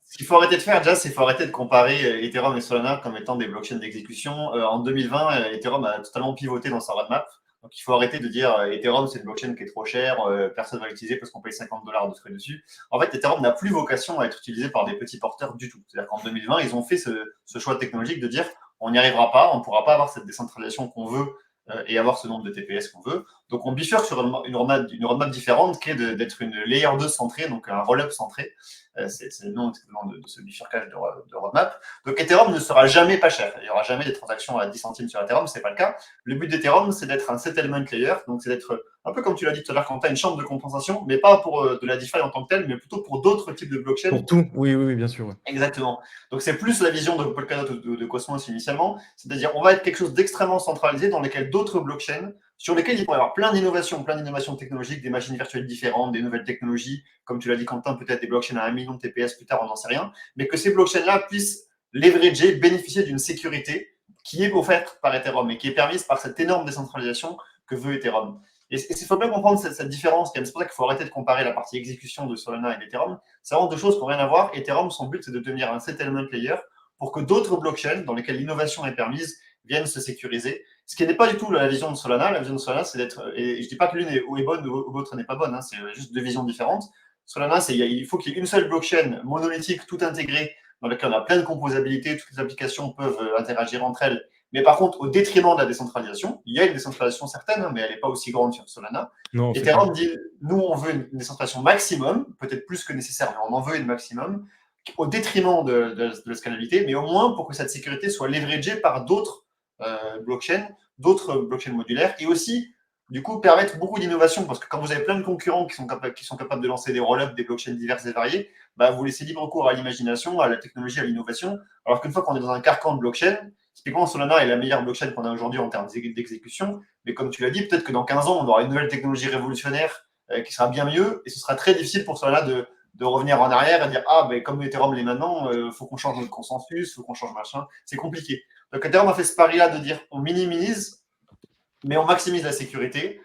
Ce qu'il faut arrêter de faire, déjà, c'est qu'il faut arrêter de comparer Ethereum et Solana comme étant des blockchains d'exécution. En 2020, Ethereum a totalement pivoté dans sa roadmap. Donc, il faut arrêter de dire Ethereum, c'est une blockchain qui est trop chère, personne ne va l'utiliser parce qu'on paye 50 $ de frais dessus. En fait, Ethereum n'a plus vocation à être utilisé par des petits porteurs du tout. C'est-à-dire qu'en 2020, ils ont fait ce choix technologique de dire on n'y arrivera pas, on ne pourra pas avoir cette décentralisation qu'on veut et avoir ce nombre de TPS qu'on veut. Donc, on bifurque sur une roadmap différente qui est d'être une layer 2 centrée, donc un roll-up centré. C'est le nom de ce bifurcage de roadmap. Donc Ethereum ne sera jamais pas cher. Il n'y aura jamais des transactions à 10 centimes sur Ethereum, ce n'est pas le cas. Le but d'Ethereum, c'est d'être un settlement layer, donc c'est d'être un peu comme tu l'as dit tout à l'heure, quand tu as une chambre de compensation, mais pas pour de la DeFi en tant que telle, mais plutôt pour d'autres types de blockchains. Pour tout, oui, bien sûr. Ouais. Exactement. Donc c'est plus la vision de Polkadot ou de Cosmos initialement, c'est-à-dire on va être quelque chose d'extrêmement centralisé dans lequel d'autres blockchains, sur lesquels il pourrait y avoir plein d'innovations technologiques, des machines virtuelles différentes, des nouvelles technologies, comme tu l'as dit Quentin, peut-être des blockchains à 1 million de TPS plus tard, on n'en sait rien, mais que ces blockchains-là puissent leverager, bénéficier d'une sécurité qui est offerte par Ethereum et qui est permise par cette énorme décentralisation que veut Ethereum. Et il faut bien comprendre cette différence. C'est pour ça qu'il faut arrêter de comparer la partie exécution de Solana et d'Ethereum. C'est vraiment deux choses qui n'ont rien à voir. Ethereum, son but, c'est de devenir un settlement layer pour que d'autres blockchains dans lesquels l'innovation est permise viennent se sécuriser. Ce qui n'est pas du tout la vision de je ne dis pas que l'une est bonne ou l'autre n'est pas bonne, hein, c'est juste deux visions différentes. Solana, il faut qu'il y ait une seule blockchain monolithique, tout intégrée, dans laquelle on a plein de composabilité, toutes les applications peuvent interagir entre elles, Mais par contre, au détriment de la décentralisation, il y a une décentralisation certaine, mais elle n'est pas aussi grande sur Solana. Non, c'est Ethereum dit, nous, on veut une décentralisation maximum, peut-être plus que nécessaire, mais on en veut une maximum, au détriment de la scalabilité, mais au moins pour que cette sécurité soit leveragée par d'autres blockchains modulaires, et aussi, du coup, permettre beaucoup d'innovation, parce que quand vous avez plein de concurrents qui sont capables de lancer des roll-ups, des blockchains diverses et variées, bah, vous laissez libre cours à l'imagination, à la technologie, à l'innovation, alors qu'une fois qu'on est dans un carcan de blockchain, typiquement Solana est la meilleure blockchain qu'on a aujourd'hui en termes d'exécution, mais comme tu l'as dit, peut-être que dans 15 ans, on aura une nouvelle technologie révolutionnaire qui sera bien mieux, et ce sera très difficile pour Solana de revenir en arrière et dire ah ben comme Ethereum l'est maintenant, faut qu'on change notre consensus, faut qu'on change machin. C'est compliqué. Donc Ethereum a fait ce pari-là de dire on minimise, mais on maximise la sécurité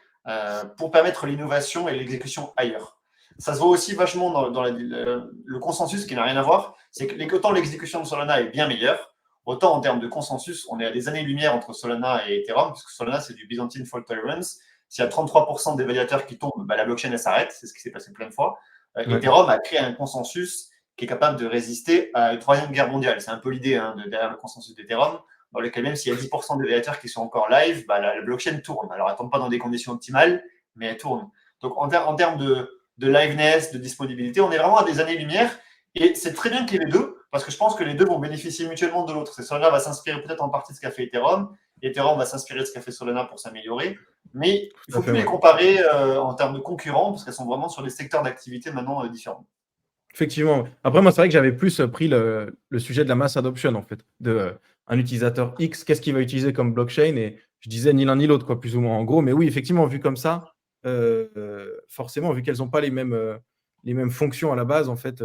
pour permettre l'innovation et l'exécution ailleurs. Ça se voit aussi vachement dans le consensus qui n'a rien à voir. C'est que autant l'exécution de Solana est bien meilleure, autant en termes de consensus, on est à des années-lumière entre Solana et Ethereum, parce que Solana c'est du Byzantine Fault Tolerance. S'il y a 33% des validateurs qui tombent, bah, la blockchain elle s'arrête. C'est ce qui s'est passé plein de fois. Ethereum a créé un consensus qui est capable de résister à la Troisième Guerre mondiale. C'est un peu l'idée derrière le consensus d'Ethereum, dans lequel même s'il y a 10% des validateurs qui sont encore live, bah, la blockchain tourne. Alors, elle ne tombe pas dans des conditions optimales, mais elle tourne. Donc, en termes de liveness, de disponibilité, on est vraiment à des années-lumière. Et c'est très bien qu'il y ait les deux, parce que je pense que les deux vont bénéficier mutuellement de l'autre. Solana va s'inspirer peut-être en partie de ce qu'a fait Ethereum, Ethereum va s'inspirer de ce qu'a fait Solana pour s'améliorer, mais il ne faut plus les comparer en termes de concurrents, parce qu'elles sont vraiment sur des secteurs d'activité maintenant différents. Effectivement. Après, moi, c'est vrai que j'avais plus pris le sujet de la mass adoption, en fait, un utilisateur X, qu'est-ce qu'il va utiliser comme blockchain, et je disais ni l'un ni l'autre, quoi, plus ou moins, en gros. Mais oui, effectivement, vu comme ça, forcément, vu qu'elles n'ont pas les mêmes fonctions à la base, en fait,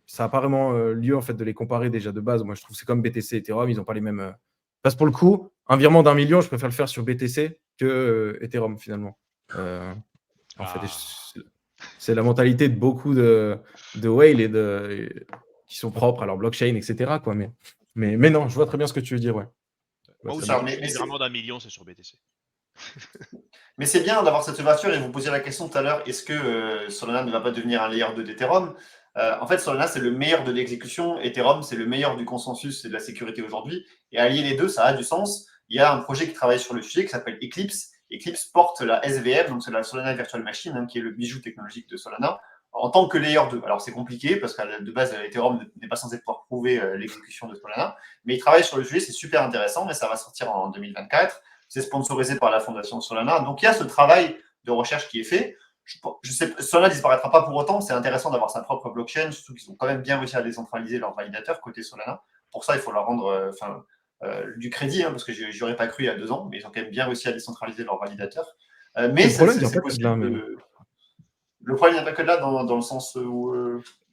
ça n'a pas vraiment lieu en fait, de les comparer déjà de base. Moi, je trouve que c'est comme BTC et Ethereum, ils n'ont pas les mêmes. Parce que pour le coup, un virement d'1 million, je préfère le faire sur BTC que Ethereum, finalement. En fait, c'est la mentalité de beaucoup de whales qui sont propres à leur blockchain, etc. Quoi. Mais non, je vois très bien ce que tu veux dire. Ouais. Moi aussi, le virement d'1 million, c'est sur BTC. Mais c'est bien d'avoir cette ouverture et vous posiez la question tout à l'heure, est-ce que Solana ne va pas devenir un layer 2 d'Ethereum? En fait, Solana, c'est le meilleur de l'exécution. Ethereum, c'est le meilleur du consensus et de la sécurité aujourd'hui. Et allier les deux, ça a du sens. Il y a un projet qui travaille sur le sujet qui s'appelle Eclipse. Eclipse porte la SVM, donc c'est la Solana Virtual Machine, qui est le bijou technologique de Solana, en tant que layer 2. Alors, c'est compliqué parce que de base, Ethereum n'est pas censé pouvoir prouver l'exécution de Solana. Mais il travaille sur le sujet, c'est super intéressant, mais ça va sortir en 2024. C'est sponsorisé par la fondation Solana. Donc, il y a ce travail de recherche qui est fait. Je sais, Solana ne disparaîtra pas pour autant. C'est intéressant d'avoir sa propre blockchain, surtout qu'ils ont quand même bien réussi à décentraliser leurs validateurs côté Solana. Pour ça, il faut leur rendre du crédit, parce que je n'y aurais pas cru il y a 2 ans, mais ils ont quand même bien réussi à décentraliser leurs validateurs. Mais c'est possible. Le problème n'est pas que là, dans le sens où…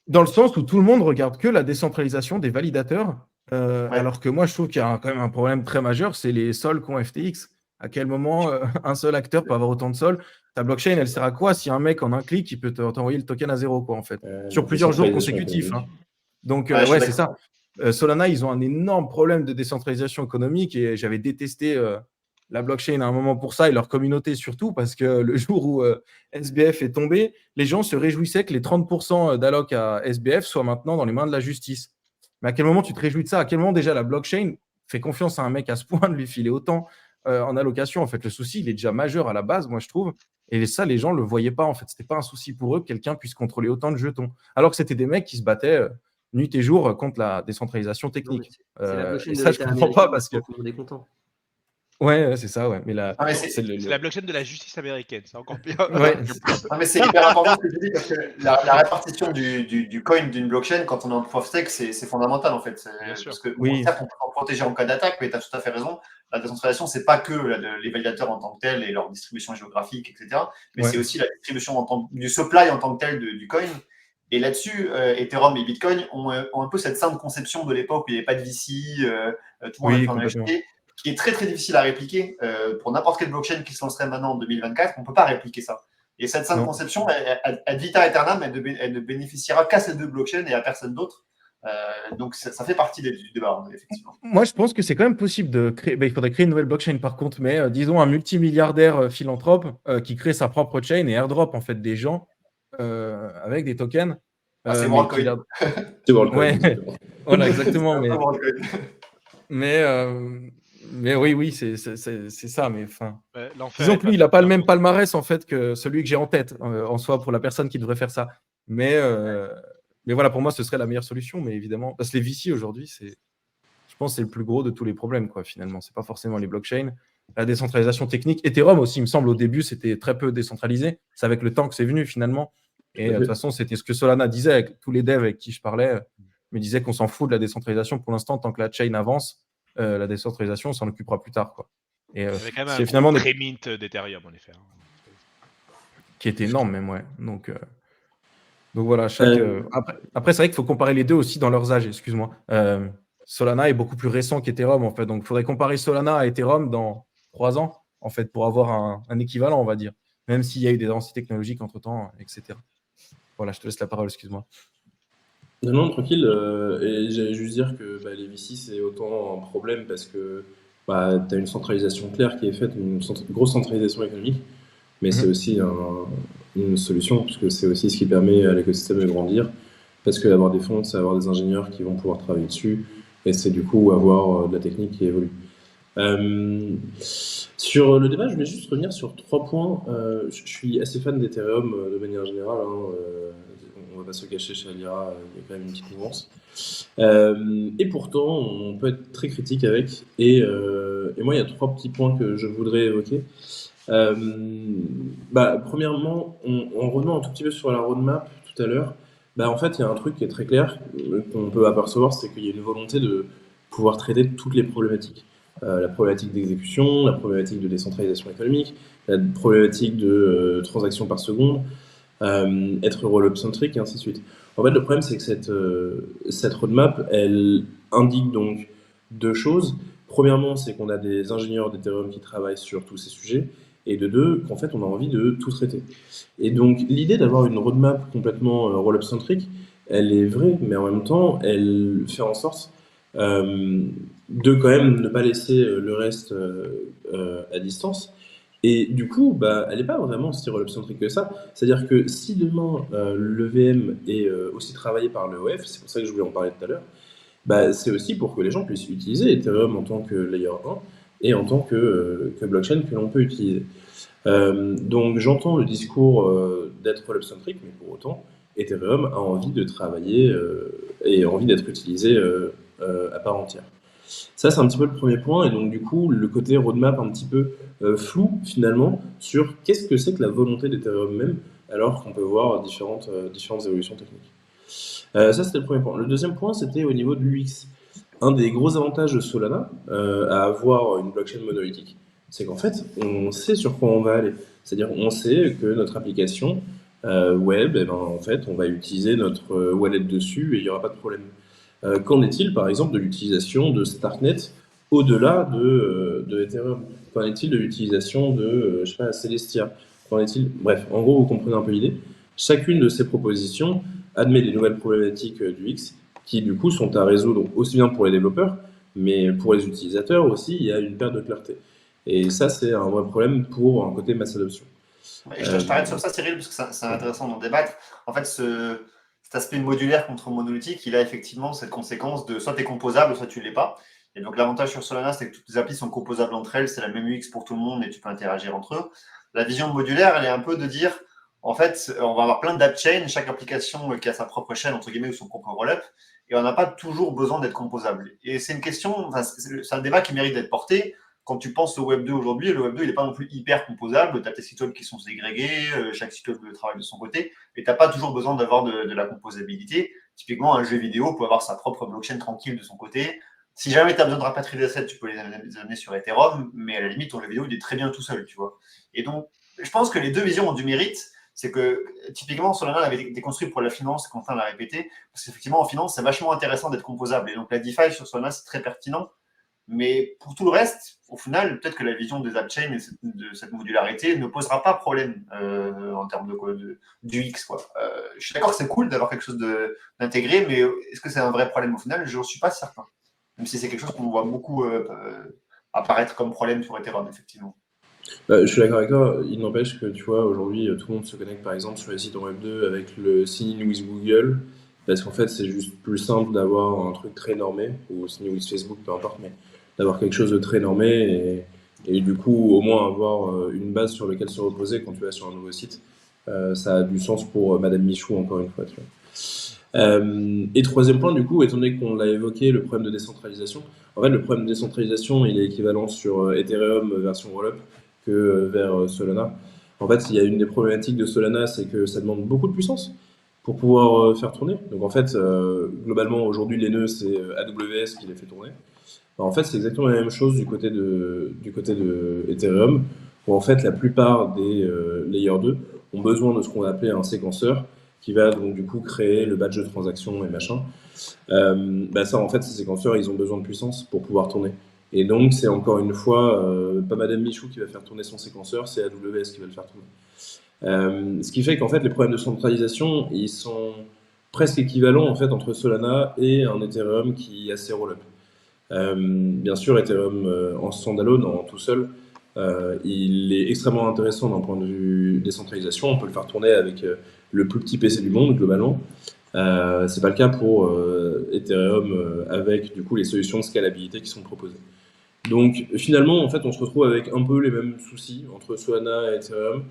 Dans le sens où tout le monde regarde que la décentralisation des validateurs. Alors que moi, je trouve qu'il y a quand même un problème très majeur, c'est les sols qu'ont FTX. À quel moment un seul acteur peut avoir autant de sols? Ta blockchain, elle sert à quoi si un mec, en un clic, il peut t'envoyer le token à 0, quoi, en fait, sur plusieurs jours consécutifs. Donc, ouais, c'est ça. Solana, ils ont un énorme problème de décentralisation économique et j'avais détesté la blockchain à un moment pour ça et leur communauté surtout parce que le jour où SBF est tombé, les gens se réjouissaient que les 30% d'alloc à SBF soient maintenant dans les mains de la justice. Mais à quel moment tu te réjouis de ça? À quel moment déjà la blockchain fait confiance à un mec à ce point de lui filer autant en allocation? En fait, le souci, il est déjà majeur à la base, moi je trouve. Et ça, les gens ne le voyaient pas. En fait, c'était pas un souci pour eux que quelqu'un puisse contrôler autant de jetons. Alors que c'était des mecs qui se battaient nuit et jour contre la décentralisation technique. C'est la blockchain et de ça, je comprends pas parce que tout le monde est content. Ouais, c'est ça, ouais. Mais c'est la blockchain de la justice américaine, c'est encore pire. Ouais. Mais c'est hyper important ce que tu dis parce que la répartition du coin d'une blockchain quand on est en proof of stake, c'est fondamental en fait. Parce que certes, on peut en protéger en cas d'attaque, mais tu as tout à fait raison. La décentralisation, c'est pas que les validateurs en tant que tels et leur distribution géographique, etc. Mais c'est aussi la distribution du supply en tant que tel du coin. Et là-dessus, Ethereum et Bitcoin ont un peu cette simple conception de l'époque où il n'y avait pas de VC, tout le monde a en acheté, qui est très très difficile à répliquer. Pour n'importe quelle blockchain qui se lancerait maintenant en 2024, on ne peut pas répliquer ça. Et cette simple conception, ad vitam aeternam, elle ne bénéficiera qu'à ces 2 blockchains et à personne d'autre. Donc ça fait partie du débat, effectivement. Moi, je pense que c'est quand même possible de créer. Il faudrait créer une nouvelle blockchain par contre, mais disons un multimilliardaire philanthrope qui crée sa propre chain et airdrop en fait des gens avec des tokens. C'est WorldCoin. C'est WorldCoin. Ouais. Voilà, exactement. Mais, oui, c'est ça. Mais enfin, Ouais, l'enfer disons est que lui, pas il n'a pas le même bientôt. palmarès en fait que celui que j'ai en tête en soi pour la personne qui devrait faire ça. Mais voilà, pour moi, ce serait la meilleure solution. Mais évidemment, parce que les VC aujourd'hui, je pense que c'est le plus gros de tous les problèmes, quoi, finalement. C'est pas forcément les blockchains. La décentralisation technique. Ethereum aussi, il me semble, au début, c'était très peu décentralisé. C'est avec le temps que c'est venu, finalement. Et de toute façon, c'était ce que Solana disait. Avec tous les devs avec qui je parlais me disaient qu'on s'en fout de la décentralisation pour l'instant. Tant que la chain avance, la décentralisation, on s'en occupera plus tard, quoi. Et Il y avait quand même un c'est gros finalement pré-mint d'Ethereum, en effet. qui est énorme, même, ouais. Donc voilà, Euh, après c'est vrai qu'il faut comparer les deux aussi dans leurs âges, excuse-moi. Solana est beaucoup plus récent qu'Ethereum, en fait. Donc, il faudrait comparer Solana à Ethereum dans 3 ans, en fait, pour avoir un équivalent, on va dire. Même s'il y a eu des avancées technologiques entre-temps, etc. Voilà, je te laisse la parole, excuse-moi. Non, non, tranquille. Et j'allais juste dire que les VC, c'est autant un problème parce que tu as une centralisation claire qui est faite, une grosse centralisation économique, mais c'est aussi une solution, puisque c'est aussi ce qui permet à l'écosystème de grandir. Parce que avoir des fonds, c'est avoir des ingénieurs qui vont pouvoir travailler dessus, et c'est du coup avoir de la technique qui évolue. Sur le débat, je voulais juste revenir sur 3 points. Je suis assez fan d'Ethereum de manière générale. On va pas se cacher chez Alira, il y a quand même une petite mouvance. Et pourtant, on peut être très critique avec. Et moi, il y a 3 petits points que je voudrais évoquer. Premièrement, on revenant un tout petit peu sur la roadmap tout à l'heure. En fait, il y a un truc qui est très clair qu'on peut apercevoir, c'est qu'il y a une volonté de pouvoir traiter toutes les problématiques. La problématique d'exécution, la problématique de décentralisation économique, la problématique de transactions par seconde, être roll-up-centrique, et ainsi de suite. En fait, le problème, c'est que cette roadmap, elle indique donc 2 choses. Premièrement, c'est qu'on a des ingénieurs d'Ethereum qui travaillent sur tous ces sujets, et de 2, qu'en fait, on a envie de tout traiter. Et donc, l'idée d'avoir une roadmap complètement roll-up-centrique, elle est vraie, mais en même temps, elle fait en sorte de quand même ne pas laisser le reste à distance. Et du coup, elle n'est pas vraiment si roll-up-centrique que ça. C'est-à-dire que si demain le VM est aussi travaillé par l'EOF, c'est pour ça que je voulais en parler tout à l'heure, c'est aussi pour que les gens puissent utiliser Ethereum en tant que layer 1 et en tant que blockchain que l'on peut utiliser. Donc j'entends le discours d'être roll-up-centrique, mais pour autant, Ethereum a envie de travailler et envie d'être utilisé à part entière. Ça, c'est un petit peu le premier point, et donc du coup, le côté roadmap un petit peu flou finalement sur qu'est-ce que c'est que la volonté d'Ethereum même, alors qu'on peut voir différentes évolutions techniques. Ça, c'était le premier point. Le deuxième point, c'était au niveau de l'UX. Un des gros avantages de Solana à avoir une blockchain monolithique, c'est qu'en fait, on sait sur quoi on va aller. C'est-à-dire, on sait que notre application web, en fait, on va utiliser notre wallet dessus et il n'y aura pas de problème. Qu'en est-il, par exemple, de l'utilisation de Starknet au-delà de Ethereum? Qu'en est-il de l'utilisation de, je sais pas, Celestia? Qu'en est-il? Bref, en gros, vous comprenez un peu l'idée. Chacune de ces propositions admet des nouvelles problématiques d'UX qui, du coup, sont à résoudre aussi bien pour les développeurs, mais pour les utilisateurs aussi, il y a une perte de clarté. Et ça, c'est un vrai problème pour un côté mass adoption. Et je t'arrête sur ça, Cyril, parce que c'est intéressant d'en débattre. En fait, cet aspect modulaire contre monolithique, il a effectivement cette conséquence de soit tu es composable, soit tu ne l'es pas. Et donc, l'avantage sur Solana, c'est que toutes les applis sont composables entre elles, c'est la même UX pour tout le monde et tu peux interagir entre eux. La vision modulaire, elle est un peu de dire, en fait, on va avoir plein d'app chains, chaque application qui a sa propre chaîne, entre guillemets, ou son propre roll-up, et on n'a pas toujours besoin d'être composable. Et c'est une question, c'est un débat qui mérite d'être porté. Quand tu penses au Web 2 aujourd'hui, le Web 2, il n'est pas non plus hyper composable. Tu as tes sites web qui sont ségrégés, chaque site web travaille de son côté, mais tu n'as pas toujours besoin d'avoir de la composabilité. Typiquement, un jeu vidéo peut avoir sa propre blockchain tranquille de son côté. Si jamais tu as besoin de rapatrier des assets, tu peux les amener sur Ethereum, mais à la limite, ton jeu vidéo, il est très bien tout seul, tu vois. Et donc, je pense que les deux visions ont du mérite. C'est que, typiquement, Solana avait été construit pour la finance, Quentin l'a répété, parce qu'effectivement, en finance, c'est vachement intéressant d'être composable. Et donc, la DeFi sur Solana, c'est très pertinent. Mais pour tout le reste, au final, peut-être que la vision des AppChain et de cette modularité ne posera pas problème en termes d'UX. Je suis d'accord que c'est cool d'avoir quelque chose d'intégré, mais est-ce que c'est un vrai problème au final? Je n'en suis pas certain. Même si c'est quelque chose qu'on voit beaucoup apparaître comme problème sur Ethereum, effectivement. Je suis d'accord avec toi. Il n'empêche que, tu vois, aujourd'hui, tout le monde se connecte, par exemple, sur les sites en Web 2 avec le Sign in with Google. parce qu'en fait, c'est juste plus simple d'avoir un truc très normé, ou News Facebook, peu importe, mais d'avoir quelque chose de très normé et du coup, au moins avoir une base sur laquelle se reposer quand tu vas sur un nouveau site. Ça a du sens pour Madame Michou, encore une fois. Tu vois. Et troisième point, du coup, étant donné qu'on l'a évoqué, le problème de décentralisation. En fait, le problème de décentralisation, il est équivalent sur Ethereum version Rollup que vers Solana. En fait, il y a une des problématiques de Solana, c'est que ça demande beaucoup de puissance pour pouvoir faire tourner. Donc en fait, globalement, aujourd'hui, les nœuds, c'est AWS qui les fait tourner. En fait, c'est exactement la même chose du côté de Ethereum, où en fait, la plupart des Layer 2 ont besoin de ce qu'on va appeler un séquenceur, qui va donc du coup créer le badge de transaction et machin. Ça, en fait, ces séquenceurs, ils ont besoin de puissance pour pouvoir tourner. Et donc, c'est encore une fois, pas Madame Michou qui va faire tourner son séquenceur, c'est AWS qui va le faire tourner. Ce qui fait qu'en fait, les problèmes de centralisation, ils sont presque équivalents en fait entre Solana et un Ethereum qui a ses roll-up. Bien sûr, Ethereum en standalone, en tout seul, il est extrêmement intéressant d'un point de vue décentralisation. On peut le faire tourner avec le plus petit PC du monde, globalement. C'est pas le cas pour Ethereum avec du coup les solutions de scalabilité qui sont proposées. Donc finalement, en fait, on se retrouve avec un peu les mêmes soucis entre Solana et Ethereum.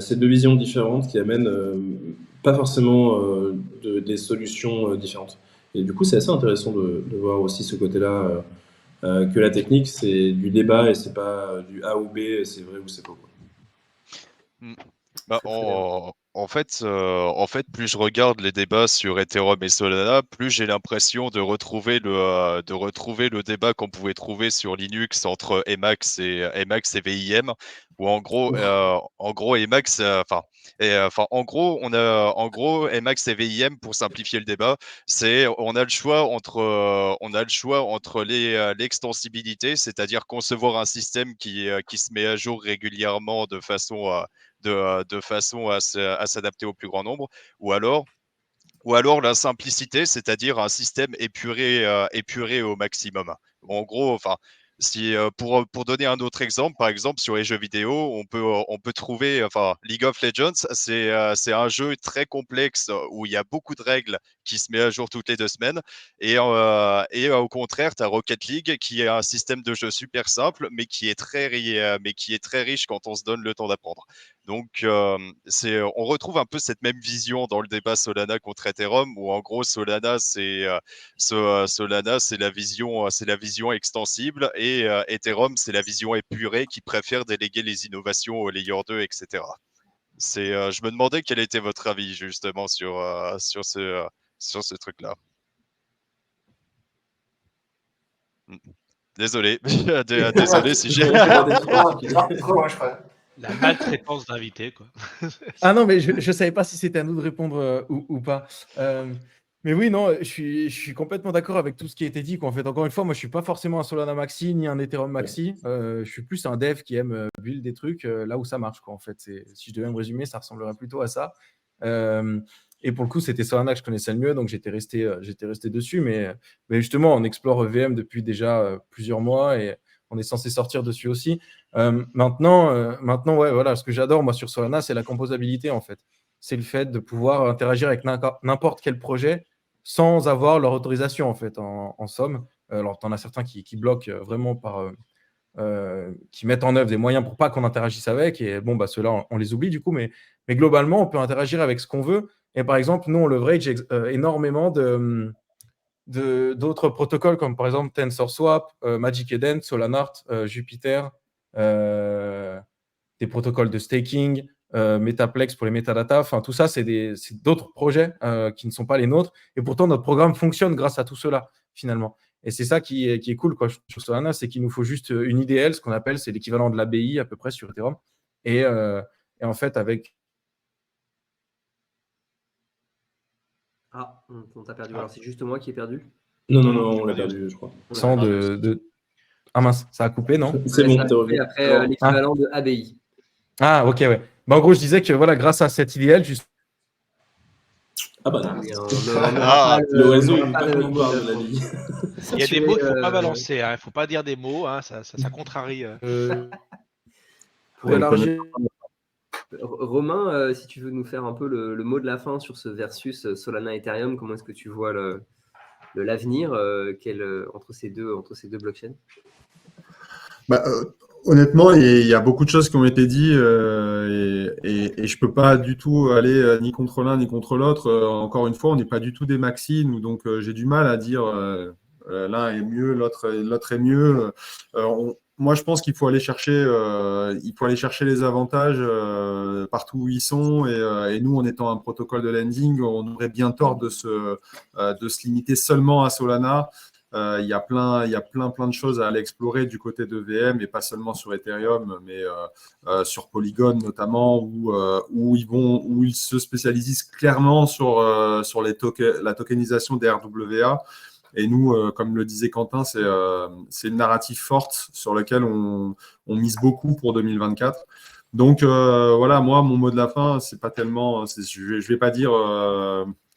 C'est deux visions différentes qui amènent pas forcément des solutions différentes. Et du coup, c'est assez intéressant de voir aussi ce côté-là, que la technique, c'est du débat et c'est pas du A ou B, c'est vrai ou c'est faux. Bah, en fait, plus je regarde les débats sur Ethereum et Solana, plus j'ai l'impression de retrouver le débat qu'on pouvait trouver sur Linux entre Emacs et VIM, où en gros, Emacs, en gros, Emacs et VIM, pour simplifier le débat, c'est on a le choix entre l'extensibilité, c'est-à-dire concevoir un système qui se met à jour régulièrement de façon à s'adapter au plus grand nombre, ou alors la simplicité, c'est-à-dire un système épuré au maximum. En gros, pour donner un autre exemple, par exemple sur les jeux vidéo, on peut trouver, League of Legends, c'est un jeu très complexe où il y a beaucoup de règles qui se met à jour toutes les 2 semaines, et au contraire, tu as Rocket League qui est un système de jeu super simple, mais qui est très riche quand on se donne le temps d'apprendre. Donc, on retrouve un peu cette même vision dans le débat Solana contre Ethereum, où en gros Solana c'est la vision extensible, et Ethereum c'est la vision épurée qui préfère déléguer les innovations au layer 2, etc. Je me demandais quel était votre avis justement sur ce truc-là. Désolé, désolé si j'ai. La maltraitance d'invité, quoi. Ah non, mais je savais pas si c'était à nous de répondre ou pas. Mais oui, non, je suis complètement d'accord avec tout ce qui a été dit, quoi. En fait, encore une fois, moi, je suis pas forcément un Solana Maxi ni un Ethereum Maxi. Je suis plus un dev qui aime build des trucs là où ça marche, quoi. En fait, si je devais me résumer, ça ressemblerait plutôt à ça. Et pour le coup, c'était Solana que je connaissais le mieux, donc j'étais resté dessus. Mais justement, on explore VM depuis déjà plusieurs mois et on est censé sortir dessus aussi. Maintenant, ouais, voilà, ce que j'adore moi sur Solana, c'est la composabilité en fait. C'est le fait de pouvoir interagir avec n'importe quel projet sans avoir leur autorisation en fait, en somme. Alors, tu en as certains qui bloquent vraiment qui mettent en œuvre des moyens pour pas qu'on interagisse avec, et bon, ceux-là, on les oublie du coup, mais globalement, on peut interagir avec ce qu'on veut. Et par exemple, nous, on leverage énormément d'autres protocoles comme par exemple TensorSwap, Magic Eden, Solanart, Jupiter, des protocoles de staking, Metaplex pour les metadata. Enfin, tout ça, c'est d'autres projets qui ne sont pas les nôtres. Et pourtant, notre programme fonctionne grâce à tout cela, finalement. Et c'est ça qui est cool quoi, sur Solana, c'est qu'il nous faut juste une IDL, ce qu'on appelle, c'est l'équivalent de l'ABI à peu près sur Ethereum. Et en fait, avec... Ah, on t'a perdu. Alors, c'est juste moi qui ai perdu? Non, on l'a perdu, je crois. Ah mince, ça a coupé, non? C'est bon, t'es revenu. Après l'équivalent de ABI. Ah, ok, ouais. En gros, je disais que voilà, grâce à cette IDL, juste... Ah bah non. Le réseau, il n'est pas comme voir de la vie. Il y a des mots qu'il ne faut pas balancer, il ne faut pas dire des mots, ça contrarie. Pour élargir... Romain, si tu veux nous faire un peu le mot de la fin sur ce versus Solana Ethereum, comment est-ce que tu vois l'avenir entre ces deux blockchains? Honnêtement, il y a beaucoup de choses qui ont été dites et je peux pas du tout aller ni contre l'un ni contre l'autre. Encore une fois, on n'est pas du tout des Maxines, donc j'ai du mal à dire l'un est mieux, l'autre est mieux. Moi, je pense qu'il faut aller chercher, les avantages partout où ils sont. Et nous, en étant un protocole de lending, on aurait bien tort de se limiter seulement à Solana. Il y a plein de choses à aller explorer du côté de VM et pas seulement sur Ethereum, mais sur Polygon notamment, où ils se spécialisent clairement sur la tokenisation des RWA. Et nous, comme le disait Quentin, c'est une narrative forte sur laquelle on mise beaucoup pour 2024. Donc voilà, moi, mon mot de la fin, c'est pas tellement, je vais pas dire.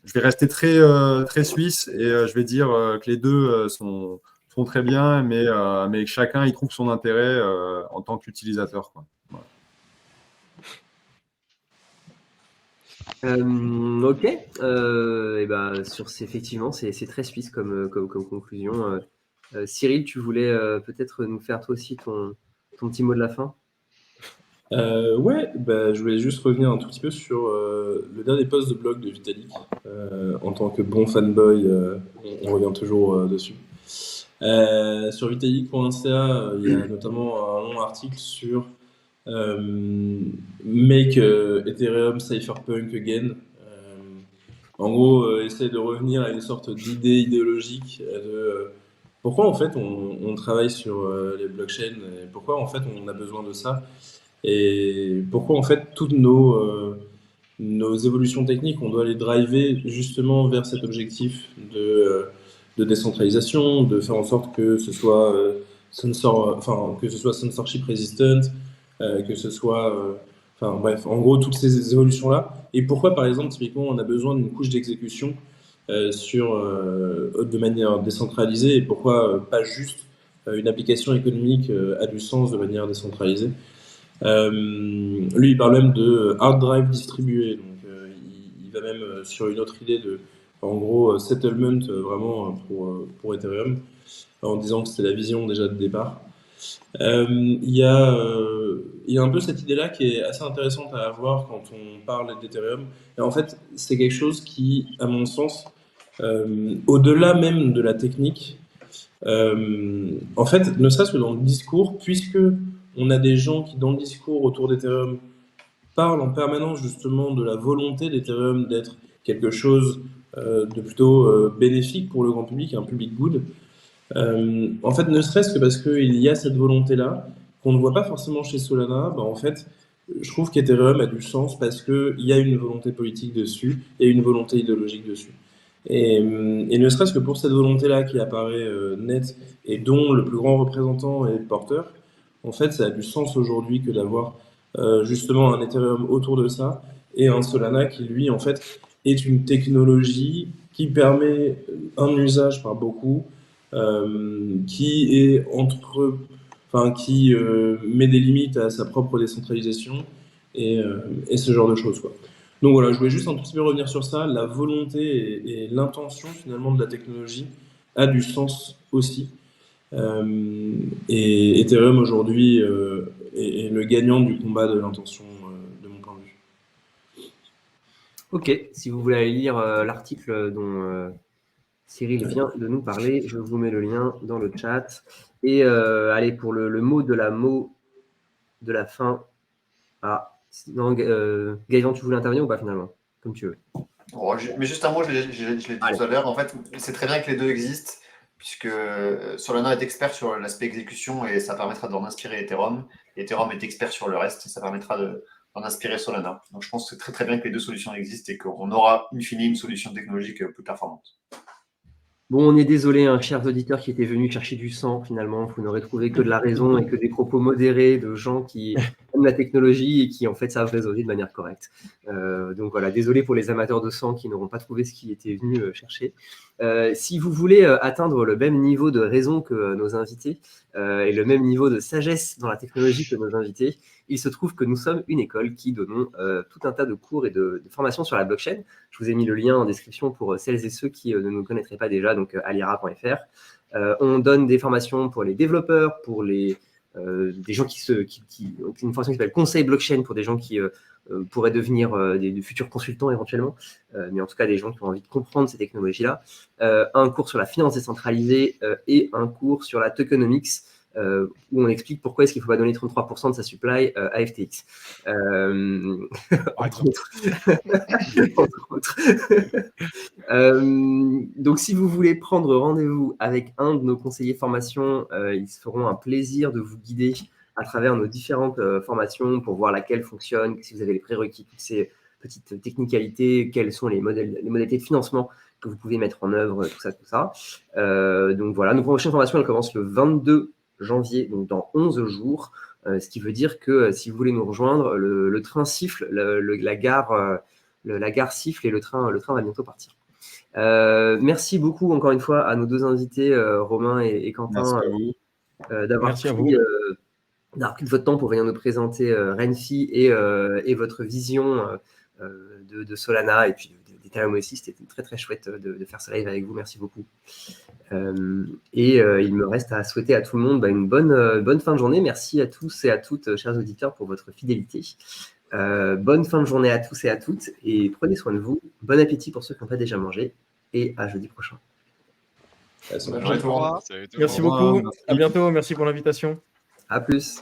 Je vais rester très suisse et je vais dire que les deux sont très bien, mais que chacun y trouve son intérêt en tant qu'utilisateur, quoi. Voilà. Ok. Et ben, effectivement, c'est très suisse comme conclusion. Cyril, tu voulais peut-être nous faire toi aussi ton petit mot de la fin? Ouais, je voulais juste revenir un tout petit peu sur le dernier post de blog de Vitalik. En tant que bon fanboy, on revient toujours dessus. Sur vitalik.ca, il y a notamment un long article sur Make Ethereum Cypherpunk Again. En gros, essayer de revenir à une sorte d'idée idéologique de pourquoi en fait on travaille sur les blockchains et pourquoi en fait on a besoin de ça. Et pourquoi en fait toutes nos évolutions techniques, on doit les driver justement vers cet objectif de décentralisation, de faire en sorte que ce soit censorship resistant, que ce soit bref, en gros toutes ces évolutions là. Et pourquoi par exemple typiquement on a besoin d'une couche d'exécution de manière décentralisée et pourquoi pas juste une application économique a du sens de manière décentralisée. Lui, il parle même de hard drive distribué. Donc, il va même sur une autre idée de, en gros, settlement vraiment pour Ethereum, en disant que c'était la vision déjà de départ. Il y a un peu cette idée-là qui est assez intéressante à avoir quand on parle d'Ethereum. Et en fait, c'est quelque chose qui, à mon sens, au-delà même de la technique, en fait, ne serait-ce que dans le discours, puisque on a des gens qui, dans le discours autour d'Ethereum, parlent en permanence justement de la volonté d'Ethereum d'être quelque chose de plutôt bénéfique pour le grand public, un public good. En fait, ne serait-ce que parce qu'il y a cette volonté-là, qu'on ne voit pas forcément chez Solana, en fait, je trouve qu'Ethereum a du sens parce qu'il y a une volonté politique dessus et une volonté idéologique dessus. Et ne serait-ce que pour cette volonté-là qui apparaît nette et dont le plus grand représentant est porteur, en fait, ça a du sens aujourd'hui que d'avoir justement un Ethereum autour de ça et un Solana qui, lui, en fait, est une technologie qui permet un usage par beaucoup, qui est qui met des limites à sa propre décentralisation et ce genre de choses, quoi. Donc voilà, je voulais juste un tout petit peu revenir sur ça. La volonté et l'intention finalement de la technologie a du sens aussi. Et Ethereum aujourd'hui est le gagnant du combat de l'intention de mon point de vue. Ok, si vous voulez aller lire l'article dont Cyril vient de nous parler, je vous mets le lien dans le chat. Et allez, pour le mot de la fin. Non, Gaëtan, tu voulais intervenir ou pas finalement? Comme tu veux. Mais juste un mot, je l'ai dit tout à l'heure. En fait, c'est très bien que les deux existent, puisque Solana est expert sur l'aspect exécution et ça permettra d'en inspirer Ethereum. Ethereum est expert sur le reste et ça permettra d'en inspirer Solana. Donc je pense que c'est très très bien que les deux solutions existent et qu'on aura in fine une solution technologique plus performante. Bon, on est désolé, chers auditeurs qui étaient venus chercher du sang, finalement. Vous n'aurez trouvé que de la raison et que des propos modérés de gens qui aiment la technologie et qui, en fait, savent raisonner de manière correcte. Donc voilà, désolé pour les amateurs de sang qui n'auront pas trouvé ce qu'ils étaient venus chercher. Si vous voulez atteindre le même niveau de raison que nos invités et le même niveau de sagesse dans la technologie que nos invités, Il se trouve que nous sommes une école qui donnons tout un tas de cours et de formations sur la blockchain. Je vous ai mis le lien en description pour celles et ceux qui ne nous connaîtraient pas déjà, donc alira.fr. On donne des formations pour les développeurs, pour des gens une formation qui s'appelle conseil blockchain pour des gens qui pourraient devenir des futurs consultants éventuellement, mais en tout cas des gens qui ont envie de comprendre ces technologies-là. Un cours sur la finance décentralisée et un cours sur la tokenomics, où on explique pourquoi est-ce qu'il ne faut pas donner 33% de sa supply à FTX. Entre autres. Entre autres. Donc, si vous voulez prendre rendez-vous avec un de nos conseillers formation, ils se feront un plaisir de vous guider à travers nos différentes formations pour voir laquelle fonctionne, si vous avez les prérequis, toutes ces petites technicalités, quelles sont les modalités de financement que vous pouvez mettre en œuvre, tout ça. Donc voilà, nos prochaines formations, elles commencent le 22 janvier, donc dans 11 jours, ce qui veut dire que si vous voulez nous rejoindre, le train siffle, la gare siffle et le train va bientôt partir. Merci beaucoup encore une fois à nos deux invités, Romain et Quentin, d'avoir pris de votre temps pour venir nous présenter Renfi et votre vision de Solana et puis d'Ethereum aussi. C'était très très chouette de faire ce live avec vous. Merci beaucoup. Il me reste à souhaiter à tout le monde une bonne fin de journée. Merci à tous et à toutes, chers auditeurs, pour votre fidélité. Bonne fin de journée à tous et à toutes et prenez soin de vous. Bon appétit pour ceux qui n'ont pas déjà mangé et à jeudi prochain. Merci beaucoup. À bientôt. Merci pour l'invitation. À plus.